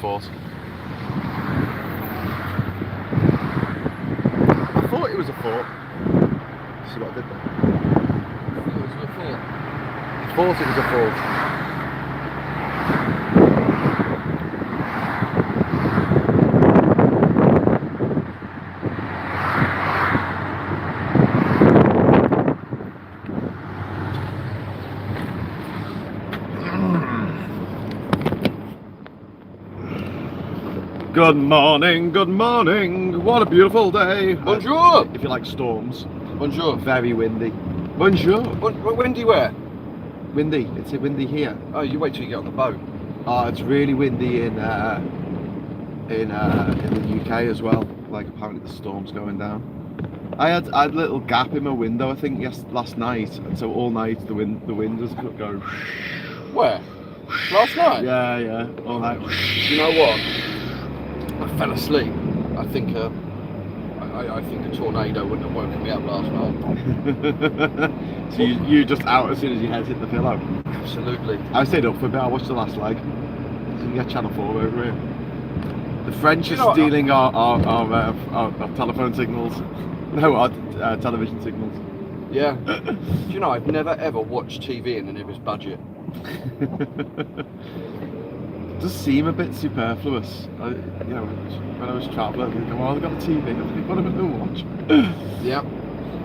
fort. I thought it was a fort. See what I did there? It was a fort. I thought it was a fort. Good morning, good morning. What a beautiful day. Bonjour. If you like storms. Bonjour. Very windy. Bonjour. What windy where? Windy. It's windy here. Oh, you wait till you get on the boat. Oh, it's really windy in the UK as well. Like apparently the storm's going down. I had a little gap in my window. I think last night, and so all night the wind was going. Where? Last night? Yeah, all night. You know what? I fell asleep. I think a tornado wouldn't have woken me up last night. So you just out as soon as your head hit the pillow. Absolutely. I stayed up for a bit. I watched the last leg. So you get Channel 4 over here. The French are stealing our telephone signals. No, our television signals. Yeah. Do you know, I've never ever watched TV in the nearest budget. It does seem a bit superfluous. When I was travelling, I think, well, I've got a TV. I think, what am I going to watch? Yeah.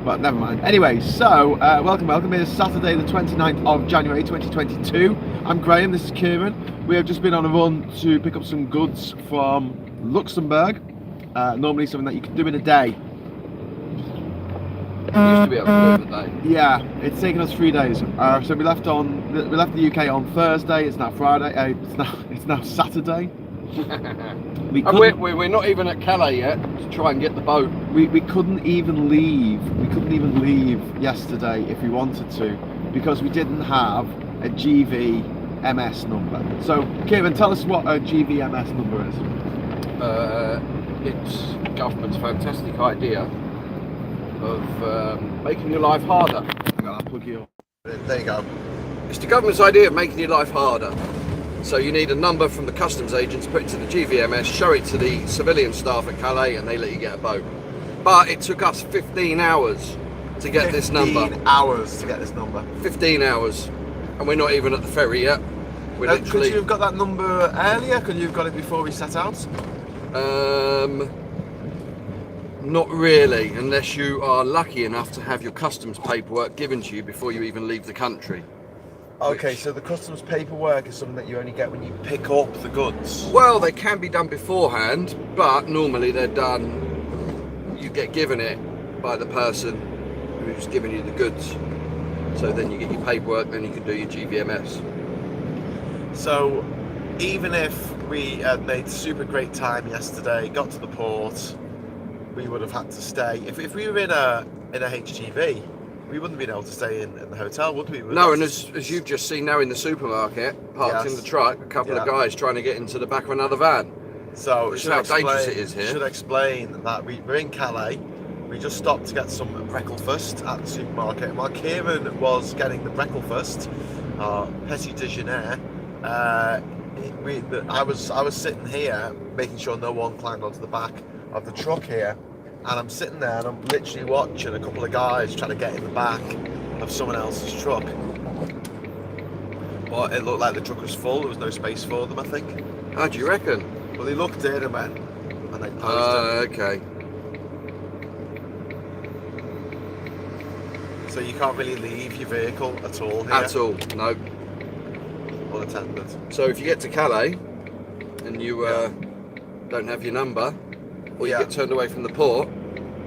But never mind. Anyway, so welcome. It is Saturday the 29th of January 2022. I'm Graham, this is Ciaran. We have just been on a run to pick up some goods from Luxembourg. Normally something that you can do in a day. Used to be able to do it in a day. Yeah, it's taken us 3 days. So we left the UK on Thursday. It's now Friday. It's now Saturday. We're not even at Calais yet to try and get the boat. We couldn't even leave. We couldn't even leave yesterday if we wanted to, because we didn't have a GVMS number. So, Ciaran, tell us what a GVMS number is. It's the government's fantastic idea of making your life harder. I'll plug you up. There you go. It's the government's idea of making your life harder. So you need a number from the customs agents, put it to the GVMS, show it to the civilian staff at Calais, and they let you get a boat. But it took us 15 hours to get this number. 15 hours to get this number. 15 hours. And we're not even at the ferry yet. We're literally... Could you have got that number earlier? Could you have got it before we set out? Not really, unless you are lucky enough to have your customs paperwork given to you before you even leave the country. Okay, so the customs paperwork is something that you only get when you pick up the goods? Well, they can be done beforehand, but normally they're done, you get given it by the person who's giving you the goods. So then you get your paperwork, then you can do your GVMS. So even if we had made super great time yesterday, got to the port, we would have had to stay. If we were in a HGV, we wouldn't be able to stay in the hotel, would we? No, and as you've just seen now in the supermarket, parked in the truck, a couple of guys trying to get into the back of another van. So it's how dangerous it is here. Should explain that we're in Calais. We just stopped to get some breakfast at the supermarket. And while Ciaran was getting the breakfast, petit déjeuner, I was sitting here making sure no one climbed onto the back of the truck here. And I'm sitting there and I'm literally watching a couple of guys trying to get in the back of someone else's truck. But it looked like the truck was full, there was no space for them, I think. How do you reckon? Well, they looked in and went, and they posed it. Okay. So you can't really leave your vehicle at all here? At all, no. Unattended. So if you get to Calais and you don't have your number, or you get turned away from the port,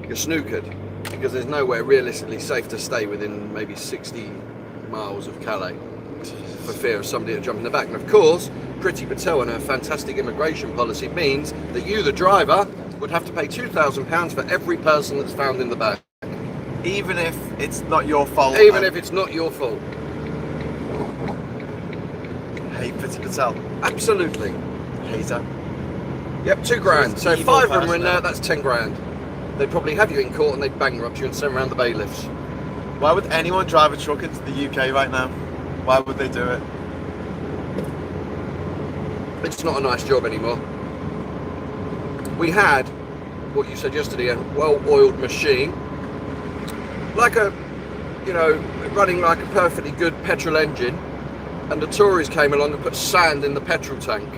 you're snookered, because there's nowhere realistically safe to stay within maybe 60 miles of Calais for fear of somebody to jump in the back. And of course, Priti Patel and her fantastic immigration policy means that you, the driver, would have to pay £2,000 for every person that's found in the back. Even if it's not your fault? Even if it's not your fault. Hate Priti Patel? Absolutely. Hate her. Yep, £2,000. So if 5 of them are in there, that's 10 grand. They'd probably have you in court and they'd bankrupt you and send around the bailiffs. Why would anyone drive a truck into the UK right now? Why would they do it? It's not a nice job anymore. We had, what you said yesterday, a well-oiled machine, like a, you know, running like a perfectly good petrol engine, and the Tories came along and put sand in the petrol tank.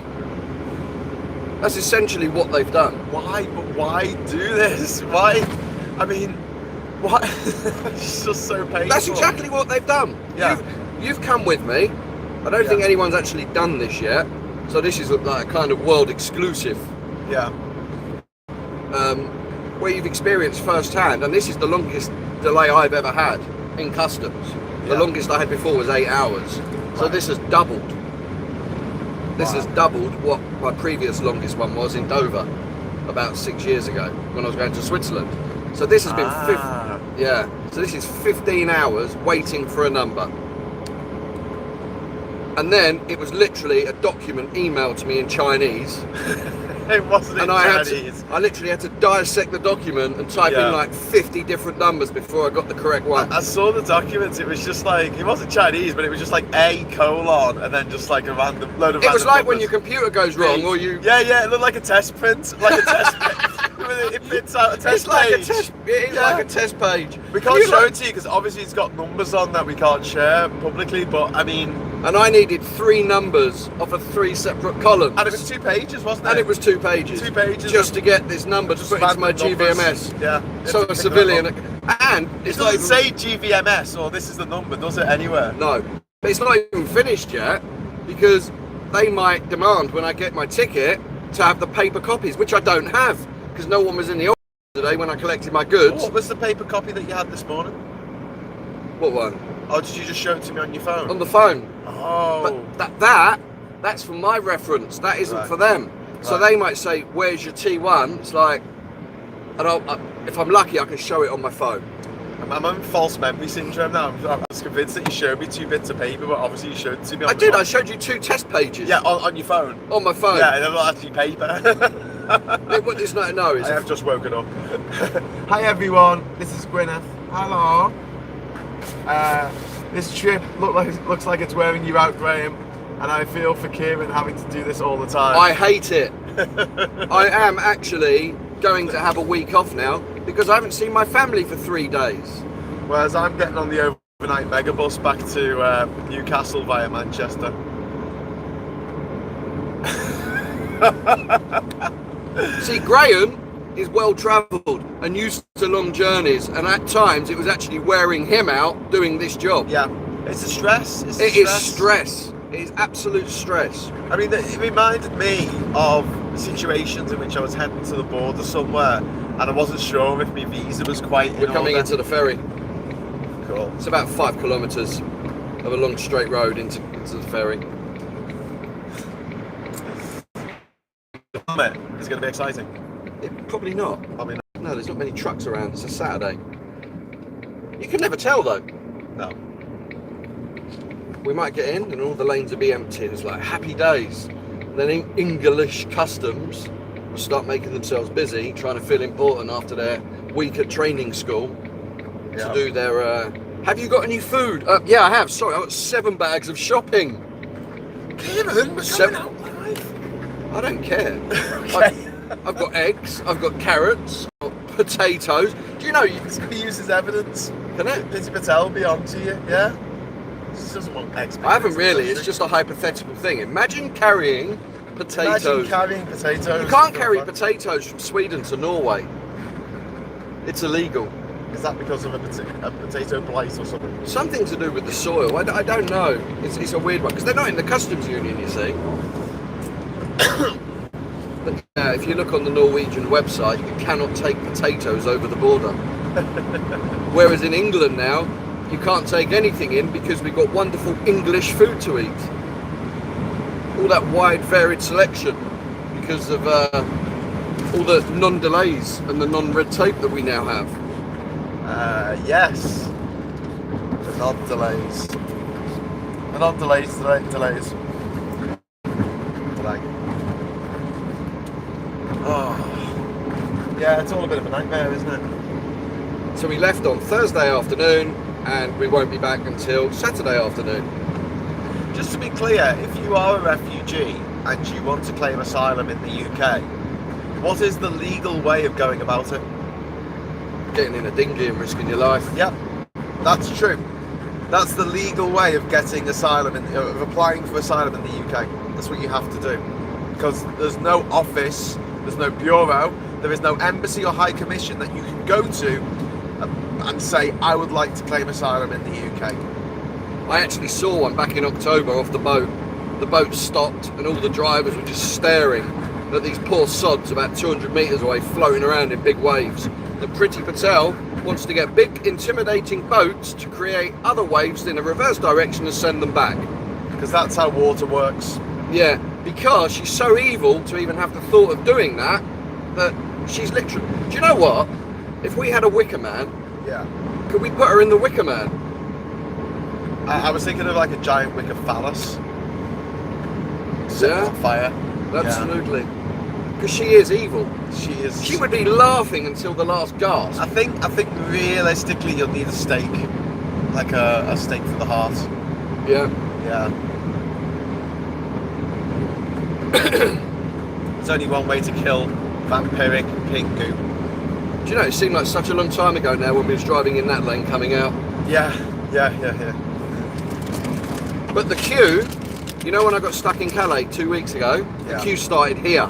That's essentially what they've done. Why? But why do this? Why? I mean, why? It's just so painful. That's exactly what they've done. Yeah. You've come with me. I don't think anyone's actually done this yet. So this is like a kind of world exclusive. Yeah. Where you've experienced firsthand, and this is the longest delay I've ever had in customs. The longest I had before was 8 hours. So this has doubled. This has doubled what my previous longest one was in Dover about 6 years ago when I was going to Switzerland. So this has been so this is 15 hours waiting for a number. And then it was literally a document emailed to me in Chinese. It wasn't in Chinese. I literally had to dissect the document and type in like 50 different numbers before I got the correct one. I saw the documents. It was just like, it wasn't Chinese, but it was just like A colon and then just like a random load of. It was like numbers. when your computer goes wrong, or you. Yeah, it looked like a test print, like a test print. It prints out a test page. It is like a test page. We can't show it to you because obviously it's got numbers on that we can't share publicly. But I mean. And I needed 3 numbers off of 3 separate columns. And it was 2 pages, wasn't it? And it was 2 pages. 2 pages. Just to get this number to put into my GVMS. Yeah. So a civilian. And it doesn't say GVMS or this is the number, does it, anywhere? No. But it's not even finished yet because they might demand when I get my ticket to have the paper copies, which I don't have because no one was in the office today when I collected my goods. What was the paper copy that you had this morning? What one? Oh, did you just show it to me on your phone? On the phone. Oh. But that's for my reference. That isn't for them. So they might say, "Where's your T1?" It's like, and if I'm lucky, I can show it on my phone. I'm on false memory syndrome now. I was convinced that you showed me 2 bits of paper, but obviously you showed it to me. I did. I showed you 2 test pages. Yeah, on your phone. On my phone. Yeah, they're not actually paper. What is not? No, I have just woken up. Hi everyone, this is Gwyneth. Hello. This trip looks like it's wearing you out, Graham, and I feel for Ciaran having to do this all the time. I hate it. I am actually going to have a week off now because I haven't seen my family for 3 days. Whereas I'm getting on the overnight megabus back to Newcastle via Manchester. See, Graham is well travelled and used to long journeys, and at times it was actually wearing him out doing this job. Yeah, it's a stress. It is stress. It is absolute stress. I mean, it reminded me of situations in which I was heading to the border somewhere and I wasn't sure if my visa was quite We're coming into the ferry. Cool. It's about 5 kilometres of a long straight road into the ferry. It's going to be exciting. Probably not. Probably not. No, there's not many trucks around. It's a Saturday. You can never tell though. No. We might get in and all the lanes will be empty. It's like happy days. And then English customs will start making themselves busy, trying to feel important after their week at training school to do their. Have you got any food? Yeah, I have. Sorry, I've got 7 bags of shopping. Ciaran, we're coming out live. I don't care. Okay. I've got eggs, I've got carrots, I've got potatoes. Do you know it's going to be used as evidence? Can it? Pizzy Patel be on to you, yeah? She doesn't want eggs. I haven't really, it's just a hypothetical thing. Imagine carrying potatoes. Imagine carrying potatoes. You can't carry potatoes from Sweden to Norway. It's illegal. Is that because of a potato blight or something? Something to do with the soil. I don't know. It's a weird one because they're not in the customs union, you see. But if you look on the Norwegian website, you cannot take potatoes over the border. Whereas in England now, you can't take anything in because we've got wonderful English food to eat. All that wide, varied selection because of all the non-delays and the non-red tape that we now have. Yes. The non-delays. The non-delays, delays. Delay. Oh. Yeah, it's all a bit of a nightmare, isn't it? So we left on Thursday afternoon and we won't be back until Saturday afternoon. Just to be clear, if you are a refugee and you want to claim asylum in the UK, what is the legal way of going about it? Getting in a dinghy and risking your life. Yep, that's true. That's the legal way of getting asylum, of applying for asylum in the UK. That's what you have to do. Because there's no office, there's no bureau, there is no embassy or high commission that you can go to and say, I would like to claim asylum in the UK. I actually saw one back in October off the boat. The boat stopped and all the drivers were just staring at these poor sods about 200 metres away floating around in big waves. And Priti Patel wants to get big intimidating boats to create other waves in a reverse direction and send them back. Because that's how water works. Yeah, because she's so evil to even have the thought of doing that, that she's literally... Do you know what? If we had a wicker man, Yeah. could we put her in the wicker man? I was thinking of like a giant wicker phallus. Set on fire. Absolutely. Because she is evil. She is. She would be laughing until the last gasp. I think realistically you'll need a stake. Like a stake for the heart. Yeah. Yeah. There's only one way to kill vampiric pink goo. Do you know, it seemed like such a long time ago now when we was driving in that lane coming out. Yeah. But the queue, you know when I got stuck in Calais 2 weeks ago, the queue started here.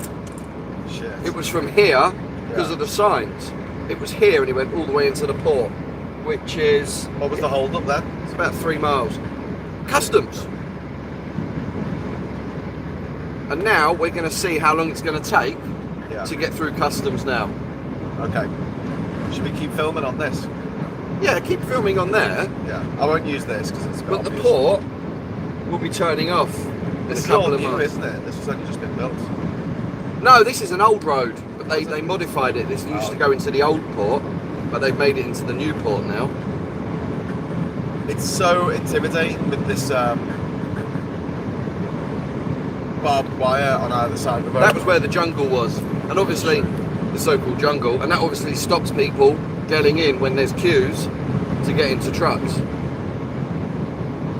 Shit. It was from here because of the signs. It was here and it went all the way into the port, which is... What was the hold up then? It's about 3 miles. Customs. And now we're going to see how long it's going to take to get through customs now. Okay. Should we keep filming on this? Yeah, keep filming on there. Yeah. I won't use this because it's a bit But obvious. the port will be turning off in This a is all couple of new, months. isn't it? This has only just been built. No, this is an old road, but they modified it. This used to go into the old port, but they've made it into the new port now. It's so intimidating with this barbed wire on either side of the road. That was where the jungle was, and obviously the so-called jungle, and that obviously stops people getting in when there's queues to get into trucks.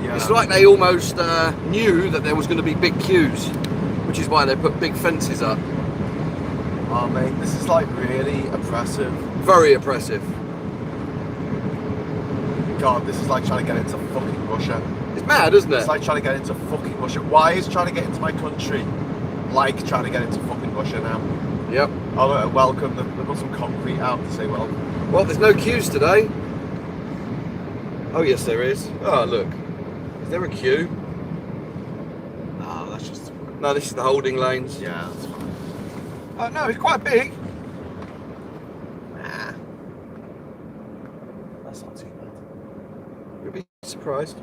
Yeah. It's like they almost knew that there was going to be big queues, which is why they put big fences up. Oh mate, this is like really oppressive. Very oppressive. God, this is like trying to get into fucking Russia. It's mad, isn't it? It's like trying to get into fucking Russia. Why is trying to get into my country like trying to get into fucking Russia now? Yep. Oh, welcome. They've got some concrete out to say welcome. Well, there's no queues today. Oh yes, there is. Oh look, is there a queue? No, that's just... No, this is the holding lanes. Yeah, that's fine. Oh no, it's quite big. Nah. That's not too bad. You'll be surprised.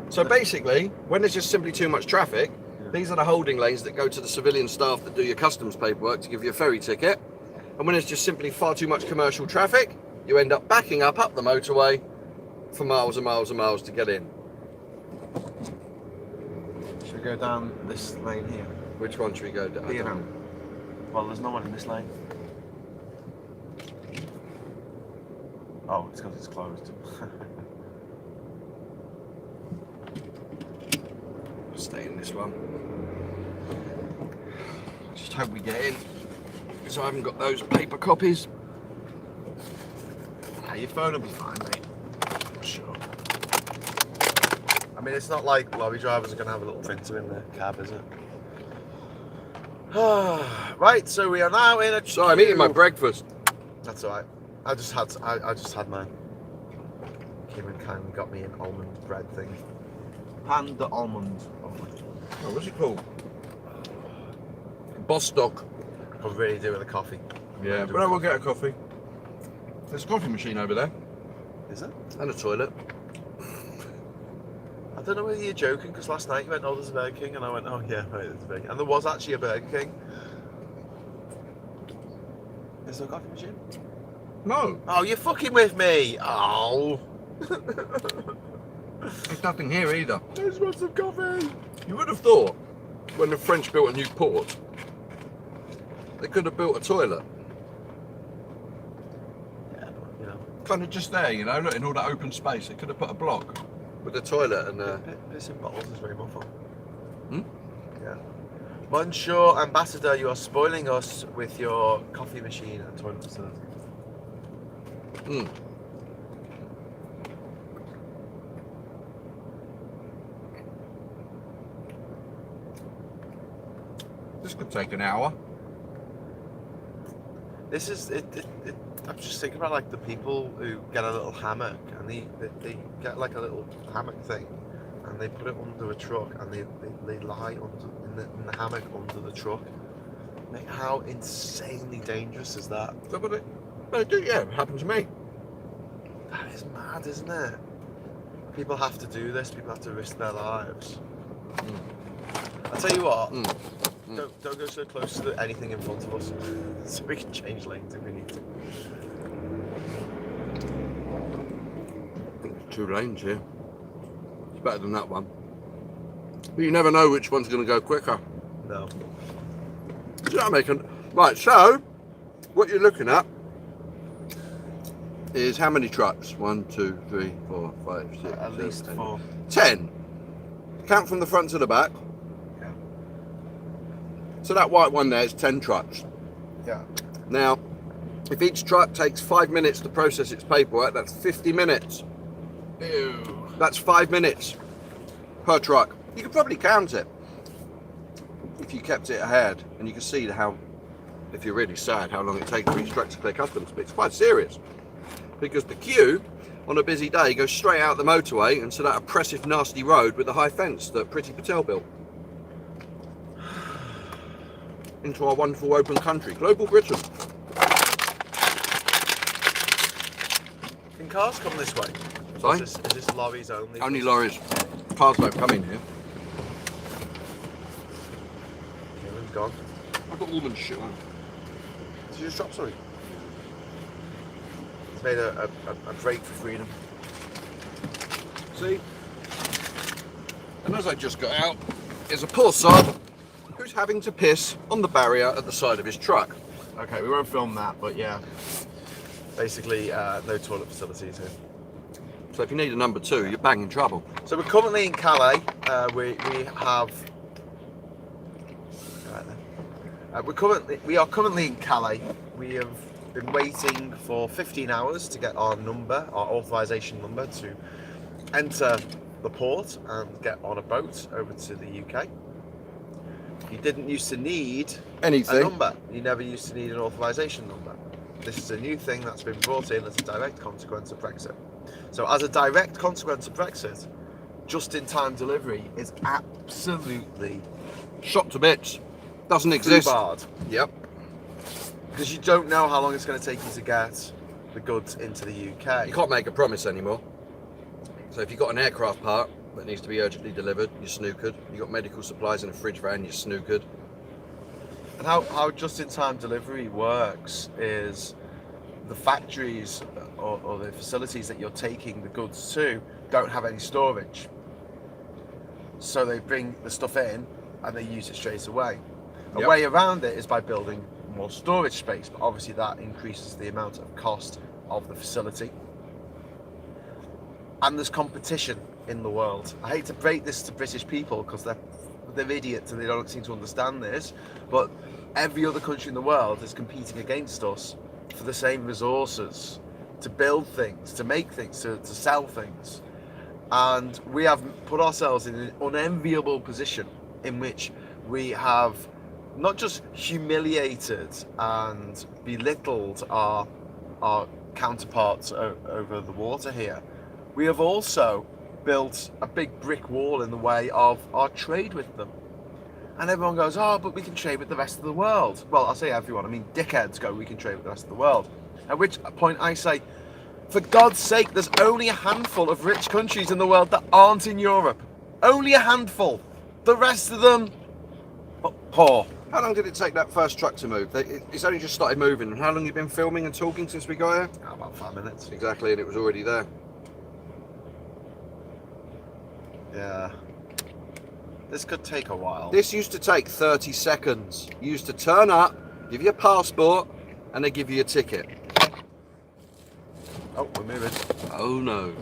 So basically, when there's just simply too much traffic, these are the holding lanes that go to the civilian staff that do your customs paperwork to give you a ferry ticket. And when there's just simply far too much commercial traffic, you end up backing up the motorway for miles and miles and miles to get in. Should we go down this lane here? Which one should we go down? Here now. Well, there's no one in this lane. Oh, it's because it's closed. Stay in this one. Just hope we get in, because I haven't got those paper copies. Nah, your phone will be fine, mate. I'm sure. I mean, it's not like lorry drivers are going to have a little printer in their cab, is it? Right, so we are now in a... Sorry, I'm eating my breakfast. That's alright. I just had mine. Kieran kindly got me an almond bread thing. Panda almond. Oh, what's it called? Bostock. I could really do with a coffee. Yeah, but I will get a coffee. There's a coffee machine over there. Is it? And a toilet. I don't know whether you're joking, because last night you went, oh, there's a Burger King, and I went, oh yeah, right, there's a Burger King. And there was actually a Burger King. Is there a coffee machine? No. Oh, you're fucking with me! Oh! There's nothing here either. I just want some coffee! You would have thought, when the French built a new port, they could have built a toilet. Yeah, but, you know. Kind of just there, you know, look, in all that open space. They could have put a block with a toilet and... Pissing bottles is very muffled. Hmm? Yeah. Monsieur Ambassador, you are spoiling us with your coffee machine and toilet facility. Hmm. This could take an hour. This is it. I'm just thinking about like the people who get a little hammock and they get like a little hammock thing and they put it under a truck and they lie under in the hammock under the truck. Like, how insanely dangerous is that? Yeah, it happened to me. That is mad, isn't it? People have to do this. People have to risk their lives. I'll tell you what. Don't go so close to anything in front of us, so we can change lanes if we need to. 2 lanes here. It's better than that one. But you never know which one's going to go quicker. No. So I'm making right. So what you're looking at is how many trucks? 1, 2, 3, 4, 5, 6. At least 4. 10. Count from the front to the back. Yeah. So that white one there is 10 trucks. Yeah. Now, if each truck takes 5 minutes to process its paperwork, that's 50 minutes. Ew. That's 5 minutes per truck. You could probably count it if you kept it ahead, and you can see how, if you're really sad, how long it takes for each truck to clear customs. But it's quite serious because the queue on a busy day goes straight out the motorway into that oppressive, nasty road with the high fence that Priti Patel built into our wonderful open country, global Britain. Can cars come this way? Sorry? Is this lorries only? Only lorries. Cars don't come in here. Kieran's gone. I've got woman's shit on. Did you just drop something? He's made a break for freedom. See? And as I just got out, is a poor sod who's having to piss on the barrier at the side of his truck. Okay, we won't film that, but yeah. Basically, no toilet facilities here. So if you need a number 2, you're bang in trouble. So we're currently in Calais. We have. We are currently in Calais. We have been waiting for 15 hours to get our number, our authorization number, to enter the port and get on a boat over to the UK. You didn't used to need Anything. a number. You never used to need an authorization number. This is a new thing that's been brought in as a direct consequence of Brexit. So as a direct consequence of Brexit, just-in-time delivery is absolutely Shot to bits. Doesn't exist. barred. Yep. Because you don't know how long it's going to take you to get the goods into the UK. You can't make a promise anymore. So if you've got an aircraft part that needs to be urgently delivered, you're snookered. You've got medical supplies in a fridge van, you're snookered. And how just-in-time delivery works is the factories or the facilities that you're taking the goods to don't have any storage. So they bring the stuff in and they use it straight away. A way around it is by building more storage space, but obviously that increases the amount of cost of the facility. And there's competition in the world. I hate to break this to British people because they're idiots and they don't seem to understand this, but every other country in the world is competing against us for the same resources to build things, to make things, to sell things. And we have put ourselves in an unenviable position in which we have not just humiliated and belittled our counterparts over the water here, we have also built a big brick wall in the way of our trade with them. And everyone goes, oh, but we can trade with the rest of the world. Well, I say everyone, I mean dickheads go, we can trade with the rest of the world. At which point I say, for God's sake, there's only a handful of rich countries in the world that aren't in Europe. Only a handful. The rest of them, poor. How long did it take that first truck to move? It's only just started moving. And how long have you been filming and talking since we got here? About 5 minutes. Exactly, and it was already there. Yeah. This could take a while. This used to take 30 seconds. You used to turn up, give you a passport, and they give you a ticket. Oh, we're moving. Oh no.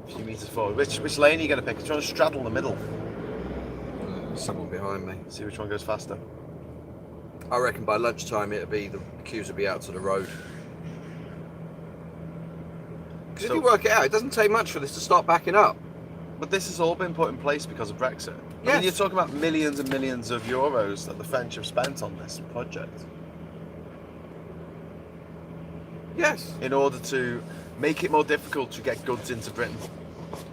A few metres forward. Which lane are you going to pick? Do you want to straddle the middle? Someone behind me. See which one goes faster. I reckon by lunchtime the queues will be out to the road. Because if you work it out, it doesn't take much for this to start backing up. But this has all been put in place because of Brexit. I Yes. mean, you're talking about millions and millions of euros that the French have spent on this project. Yes. In order to make it more difficult to get goods into Britain.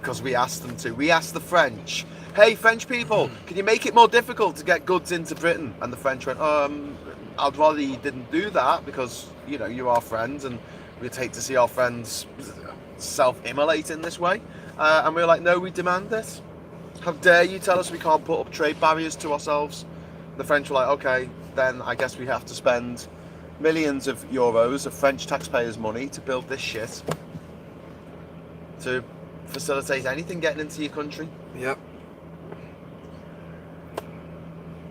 Because we asked them to. We asked the French, hey, French people, can you make it more difficult to get goods into Britain? And the French went, I'd rather you didn't do that because, you know, you're our friends and we'd hate to see our friends self-immolate in this way. And we were like, no, we demand it. How dare you tell us we can't put up trade barriers to ourselves? The French were like, okay, then I guess we have to spend millions of euros of French taxpayers' money to build this shit to facilitate anything getting into your country. Yep.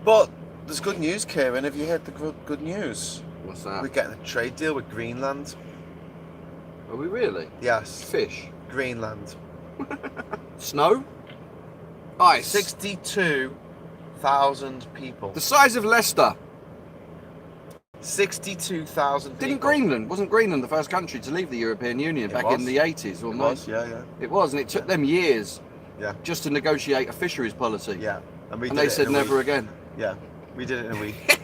But there's good news, Kieran. Have you heard the good news? What's that? We're getting a trade deal with Greenland. Are we really? Yes, Fish. Greenland. Snow? Ice. 62,000 people. The size of Leicester. 62,000 people. Wasn't Greenland the first country to leave the European Union back in the 80s? Or It was, yeah. It was, and it took them years Yeah. just to negotiate a fisheries policy. Yeah. And they said never again. Yeah, we did it in a week.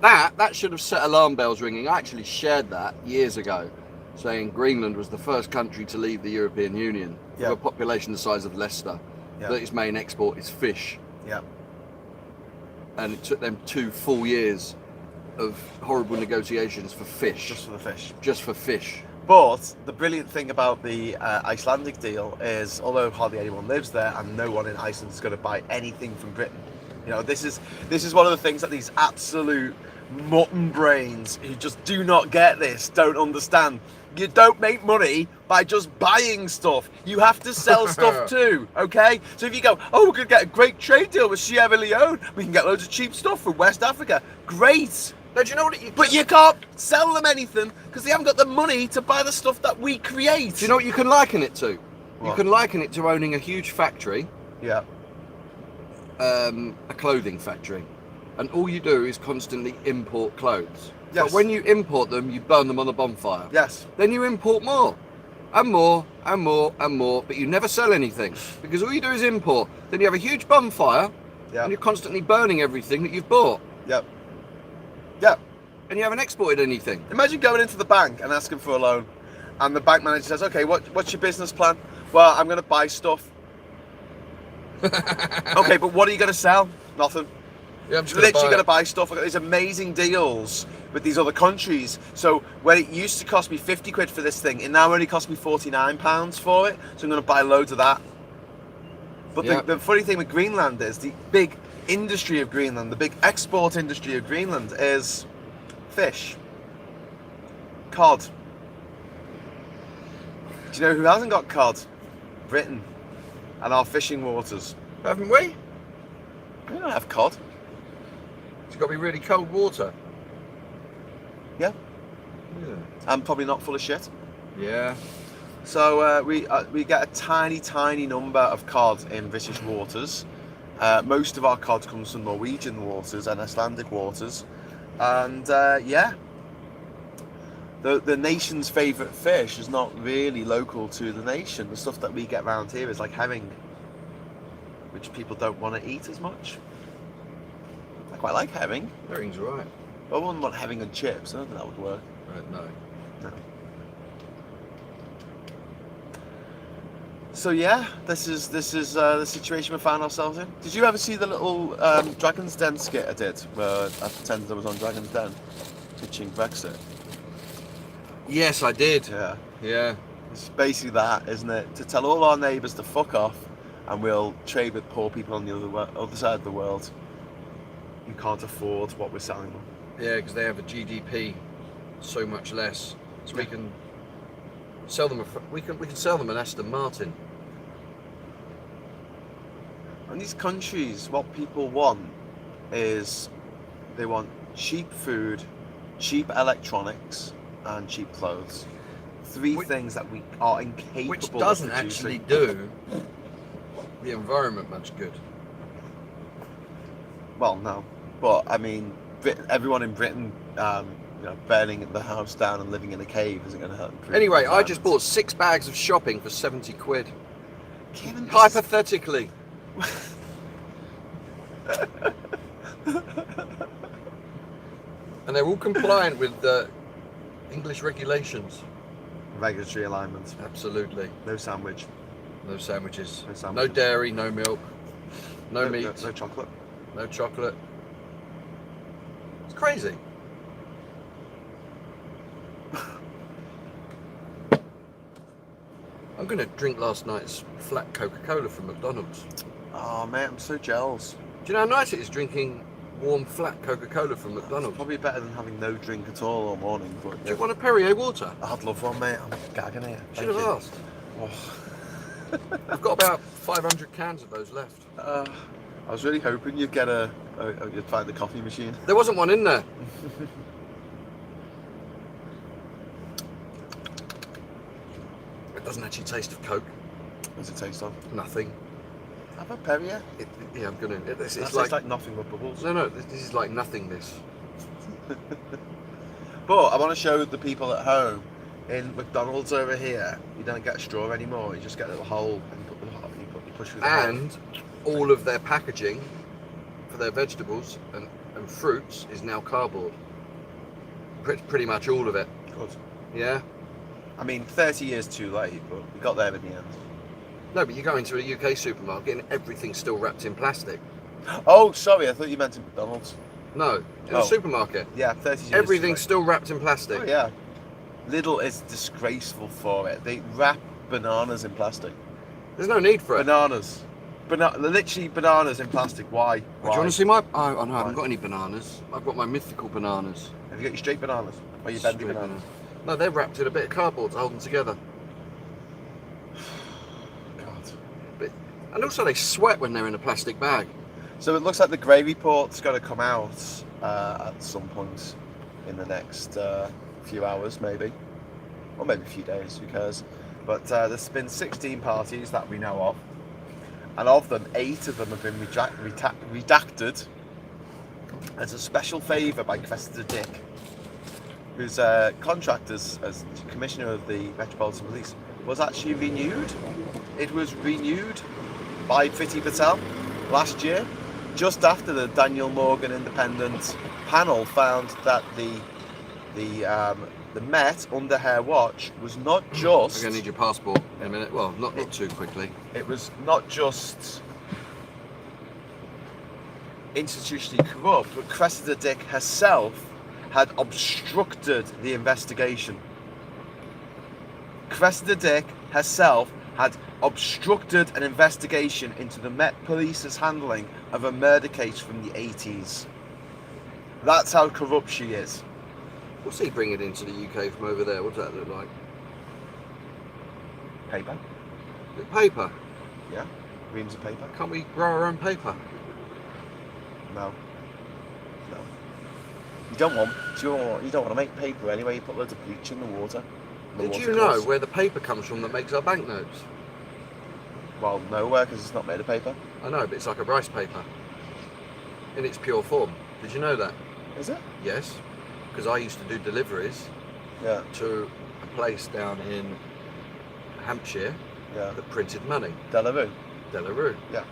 That should have set alarm bells ringing. I actually shared that years ago, saying Greenland was the first country to leave the European Union with Yeah. a population the size of Leicester. Yeah. That its main export is fish. Yeah. And it took them 2 full years of horrible negotiations for fish. Just for the fish. Just for fish. But the brilliant thing about the Icelandic deal is, although hardly anyone lives there and no one in Iceland is going to buy anything from Britain, you know, this is one of the things that these absolute mutton brains who just do not get this don't understand. You don't make money by just buying stuff. You have to sell stuff too, okay? So if you go, oh, we're going to get a great trade deal with Sierra Leone, we can get loads of cheap stuff from West Africa. Great. No, do you know what? But you can't sell them anything because they haven't got the money to buy the stuff that we create. Do you know what you can liken it to? What? You can liken it to owning a huge factory, Yeah. a clothing factory, and all you do is constantly import clothes. Yes. But when you import them, you burn them on a bonfire. Yes. Then you import more, and more, and more, and more, but you never sell anything because all you do is import. Then you have a huge bonfire, Yeah. and you're constantly burning everything that you've bought, Yep. Yep. and you haven't exported anything. Imagine going into the bank and asking for a loan, and the bank manager says, "Okay, what's your business plan?" "Well, I'm going to buy stuff." "Okay, but what are you going to sell?" "Nothing." Yeah, I'm just Literally gonna going to buy stuff. I got these amazing deals with these other countries. So when it used to cost me 50 quid for this thing, it now only costs me £49 for it. So I'm going to buy loads of that. But Yeah. the funny thing with Greenland is the big industry of Greenland, the big export industry of Greenland is fish, cod. Do you know who hasn't got cod? Britain and our fishing waters. Haven't we? We don't have cod. It's got to be really cold water. Yeah, Yeah. and probably not full of shit. Yeah. So we get a tiny number of cod in British waters. Most of our cod comes from Norwegian waters and Icelandic waters, and yeah, the nation's favourite fish is not really local to the nation. The stuff that we get around here is like herring, which people don't want to eat as much. I quite like herring. Herring's right. I wouldn't want herring and chips. I don't think that would work. No. No. So yeah, this is the situation we found ourselves in. Did you ever see the little Dragon's Den skit I did, where I pretended I was on Dragon's Den, pitching Brexit? Yes, I did. Yeah, Yeah. it's basically that, isn't it? To tell all our neighbours to fuck off, and we'll trade with poor people on the other side of the world who can't afford what we're selling them. Yeah, because they have a GDP so much less, so we can sell them. We can sell them an Aston Martin. And these countries, what people want is they want cheap food, cheap electronics, and cheap clothes. Three things that we are incapable Which doesn't of producing. actually do the environment much good. Well, no, but I mean, everyone in Britain, burning the house down and living in a cave isn't going to help improve. Anyway, I just bought 6 bags of shopping for 70 quid. Kevin, Hypothetically. And they're all compliant with the English regulations. Regulatory alignment. Absolutely. No sandwich. No sandwiches. No No sandwiches. dairy, no milk, no meat. No chocolate. No chocolate. It's crazy. I'm going to drink last night's flat Coca-Cola from McDonald's. Oh, mate, I'm so jealous. Do you know how nice it is drinking warm flat Coca-Cola from It's McDonald's? probably better than having no drink at all all morning. But Do you want a Perrier water? I'd love one, mate. I'm gagging here. Should have asked. Oh. I've got about 500 cans of those left. I was really hoping you'd get you'd find the coffee machine. There wasn't one in there. It doesn't actually taste of Coke. What's it taste of? Nothing. Have a Perrier? Yeah, I'm gonna. It's It's like, like nothing but bubbles. no. This is like nothingness. But I want to show the people at home. In McDonald's over here, you don't get a straw anymore. You just get a little hole and you push through the hole. And all of their packaging for their vegetables and fruits is now cardboard. Pretty much all of it. Good. Yeah. I mean, 30 years too late, but we got there in the end. No, but you go into a UK supermarket and everything's still wrapped in plastic. Oh, sorry, I thought you meant in McDonald's. No, in a Oh. supermarket. Yeah, 30 years. Everything's still wrapped in plastic. Oh, yeah. Lidl is disgraceful for it. They wrap bananas in plastic. There's no need for it. Bananas. Literally bananas in plastic. Why? Do you want to see my... Oh, no, I haven't got any bananas. I've got my mythical bananas. Have you got your straight bananas? Or your bendy Straight bananas? No, they're wrapped in a bit of cardboard to hold them together. God. And also they sweat when they're in a plastic bag. So it looks like the grey report's got to come out at some point in the next few hours, maybe. Or maybe a few days, who cares. But there's been 16 parties that we know of. And of them, 8 of them have been redacted as a special favour by Cressida Dick, whose contract as Commissioner of the Metropolitan Police was actually renewed. It was renewed by Priti Patel last year, just after the Daniel Morgan independent panel found that the Met under her watch was not just... I'm going to need your passport in a minute. Well, not too quickly. It was not just institutionally corrupt, but Cressida Dick herself had obstructed the investigation. Cressida Dick herself had obstructed an investigation into the Met Police's handling of a murder case from the 80s. That's how corrupt she is. What's he bringing into the UK from over there? What does that look like? Paper? The paper. Yeah. Reams of paper? Can't we grow our own paper? No. No. You don't want to make paper anyway. You put loads of bleach in the water. Did you know where the paper comes from that makes our banknotes? Well, nowhere, because it's not made of paper. I know, but it's like a rice paper in its pure form. Did you know that? Is it? Yes, because I used to do deliveries Yeah. to a place down in Hampshire Yeah. that printed money. Delarue. Delarue. Yeah.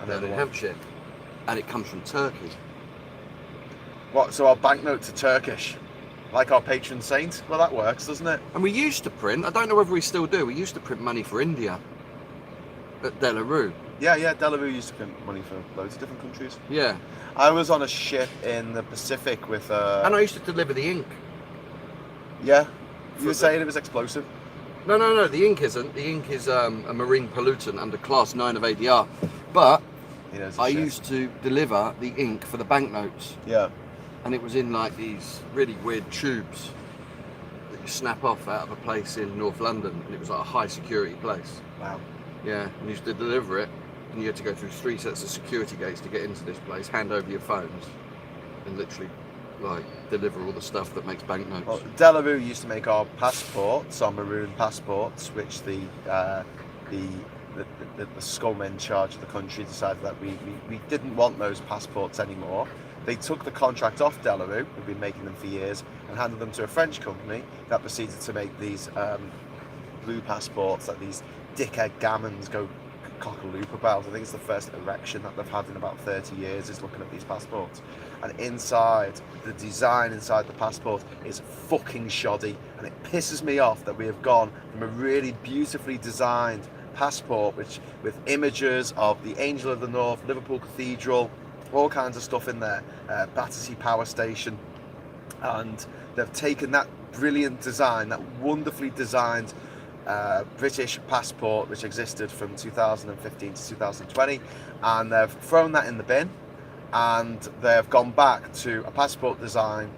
Down in Hampshire. And it comes from Turkey. What? So our banknotes are Turkish, like our patron saint? Well, that works, doesn't it? And we used to print, I don't know whether we still do, we used to print money for India at Delarue. Yeah, yeah. Delarue used to print money for loads of different countries. Yeah. I was on a ship in the Pacific with And I used to deliver the ink. Yeah. You were saying it was explosive. No, the ink isn't. The ink is a marine pollutant under class 9 of ADR. But You know, it's I shit. used to deliver the ink for the banknotes. Yeah. And it was in like these really weird tubes that you snap off out of a place in North London. And it was like a high security place. Wow. Yeah, and you used to deliver it. And you had to go through 3 sets of security gates to get into this place, hand over your phones, and literally like deliver all the stuff that makes banknotes. Well, Delarue used to make our passports, our maroon passports, which the the scum in charge of the country decided that we didn't want those passports anymore. They took the contract off Delarue, who'd been making them for years, and handed them to a French company that proceeded to make these blue passports that these dickhead gammons go cock-a-loop about. I think it's the first erection that they've had in about 30 years is looking at these passports. And inside, the design inside the passport is fucking shoddy, and it pisses me off that we have gone from a really beautifully designed passport with images of the Angel of the North, Liverpool Cathedral, all kinds of stuff in there, Battersea Power Station, and they've taken that brilliant design, that wonderfully designed British passport which existed from 2015 to 2020, and they've thrown that in the bin, and they've gone back to a passport design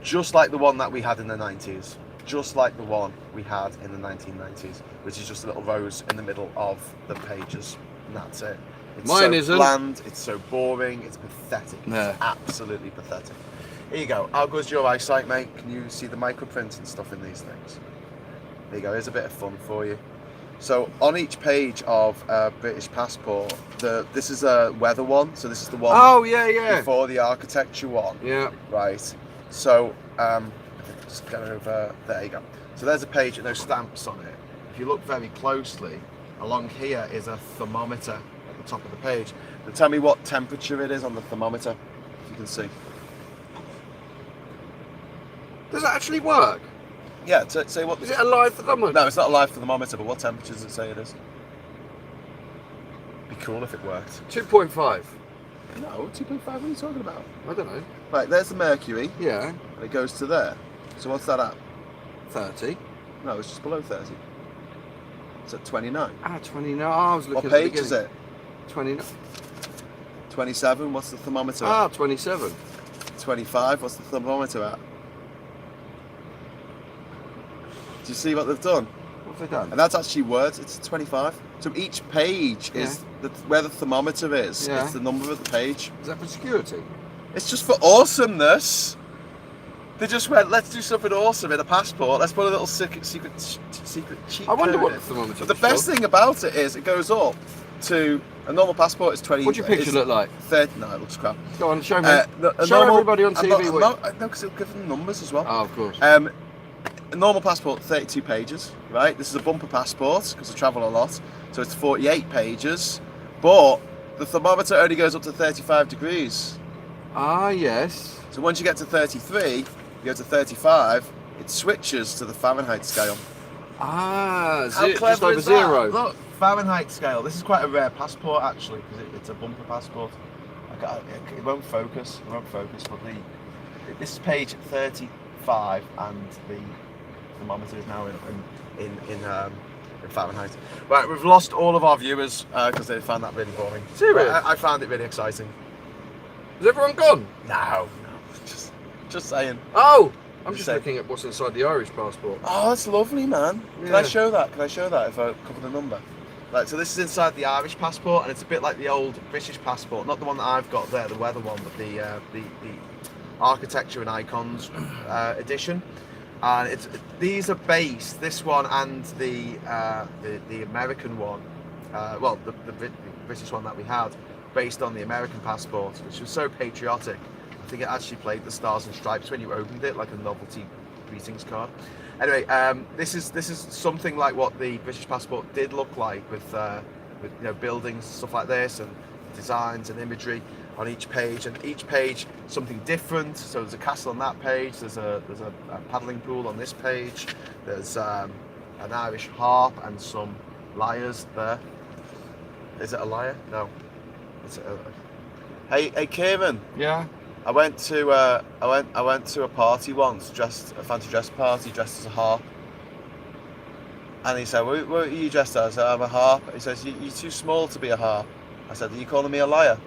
just like the one that we had in the 90s, just like the one we had in the 1990s, which is just a little rose in the middle of the pages, and that's it. It's Mine so isn't. bland, it's so boring, it's pathetic. Yeah. It's absolutely pathetic. Here you go. How good's your eyesight, mate? Can you see the microprint and stuff in these things? There you go. Here's a bit of fun for you. So on each page of British passport, this is a weather one. So this is the one. Oh yeah. Before the architecture one. Yeah. Right. So just go over. There you go. So there's a page with no stamps on it. If you look very closely, along here is a thermometer at the top of the page. Now tell me what temperature it is on the thermometer, if you can see. Does it actually work? Yeah, say what. Is it a live thermometer? No, it's not a live thermometer, but what temperature does it say it is? Be cool if it worked. 2.5. No, 2.5, what are you talking about? I don't know. Right, there's the mercury, Yeah. and it goes to there. So what's that at? 30. No, it's just below 30. It's at 29. 29. I was What looking at the page is it? 29. 27, what's the thermometer at? 27. 25, what's the thermometer at? Do you see what they've done? What have they done? And that's actually words, it's 25. So each page is where the thermometer is. Yeah. It's the number of the page. Is that for security? It's just for awesomeness. They just went, let's do something awesome in a passport. Let's put a little secret cheat I wonder code what in. the thermometer But the was best for. thing about it is it goes up to a normal passport is 20. What's your picture is look like? 30. No, it looks crap. Go on, show me. A Show normal- everybody on TV. No, because it'll give them numbers as well. Oh, of course. A normal passport, 32 pages, right? This is a bumper passport because I travel a lot, so it's 48 pages. But the thermometer only goes up to 35 degrees. Ah, yes. So once you get to 33, you go to 35, it switches to the Fahrenheit scale. Ah, How just clever over is that? zero. Look, Fahrenheit scale. This is quite a rare passport actually because it's a bumper passport. It won't focus. It won't focus. But this is page 35, and the thermometer is now in Fahrenheit. Right, we've lost all of our viewers because they found that really boring. Serious? I found it really exciting. Is everyone gone? No, just saying. Oh, I'm just Say- looking at what's inside the Irish passport. Oh, that's lovely, man. Can I Yeah. show that? Can I show that if I cover the number? Right, so this is inside the Irish passport, and it's a bit like the old British passport, not the one that I've got there, the weather one, but the architecture and icons edition. And these are based, this one and the American one, the British one that we had, based on the American passport, which was so patriotic. I think it actually played the Stars and Stripes when you opened it, like a novelty greetings card. Anyway, this is something like what the British passport did look like, with buildings, stuff like this, and designs and imagery on each page, and each page something different. So there's a castle on that page. There's a paddling pool on this page. There's an Irish harp and some lyres there. Is it a lyre? No. Hey, Kieran. Yeah. I went to a party once, a fancy dress party, dressed as a harp. And he said, "What are you dressed as?" I said, "I'm a harp." He says, "You're too small to be a harp." I said, "Are you calling me a liar?"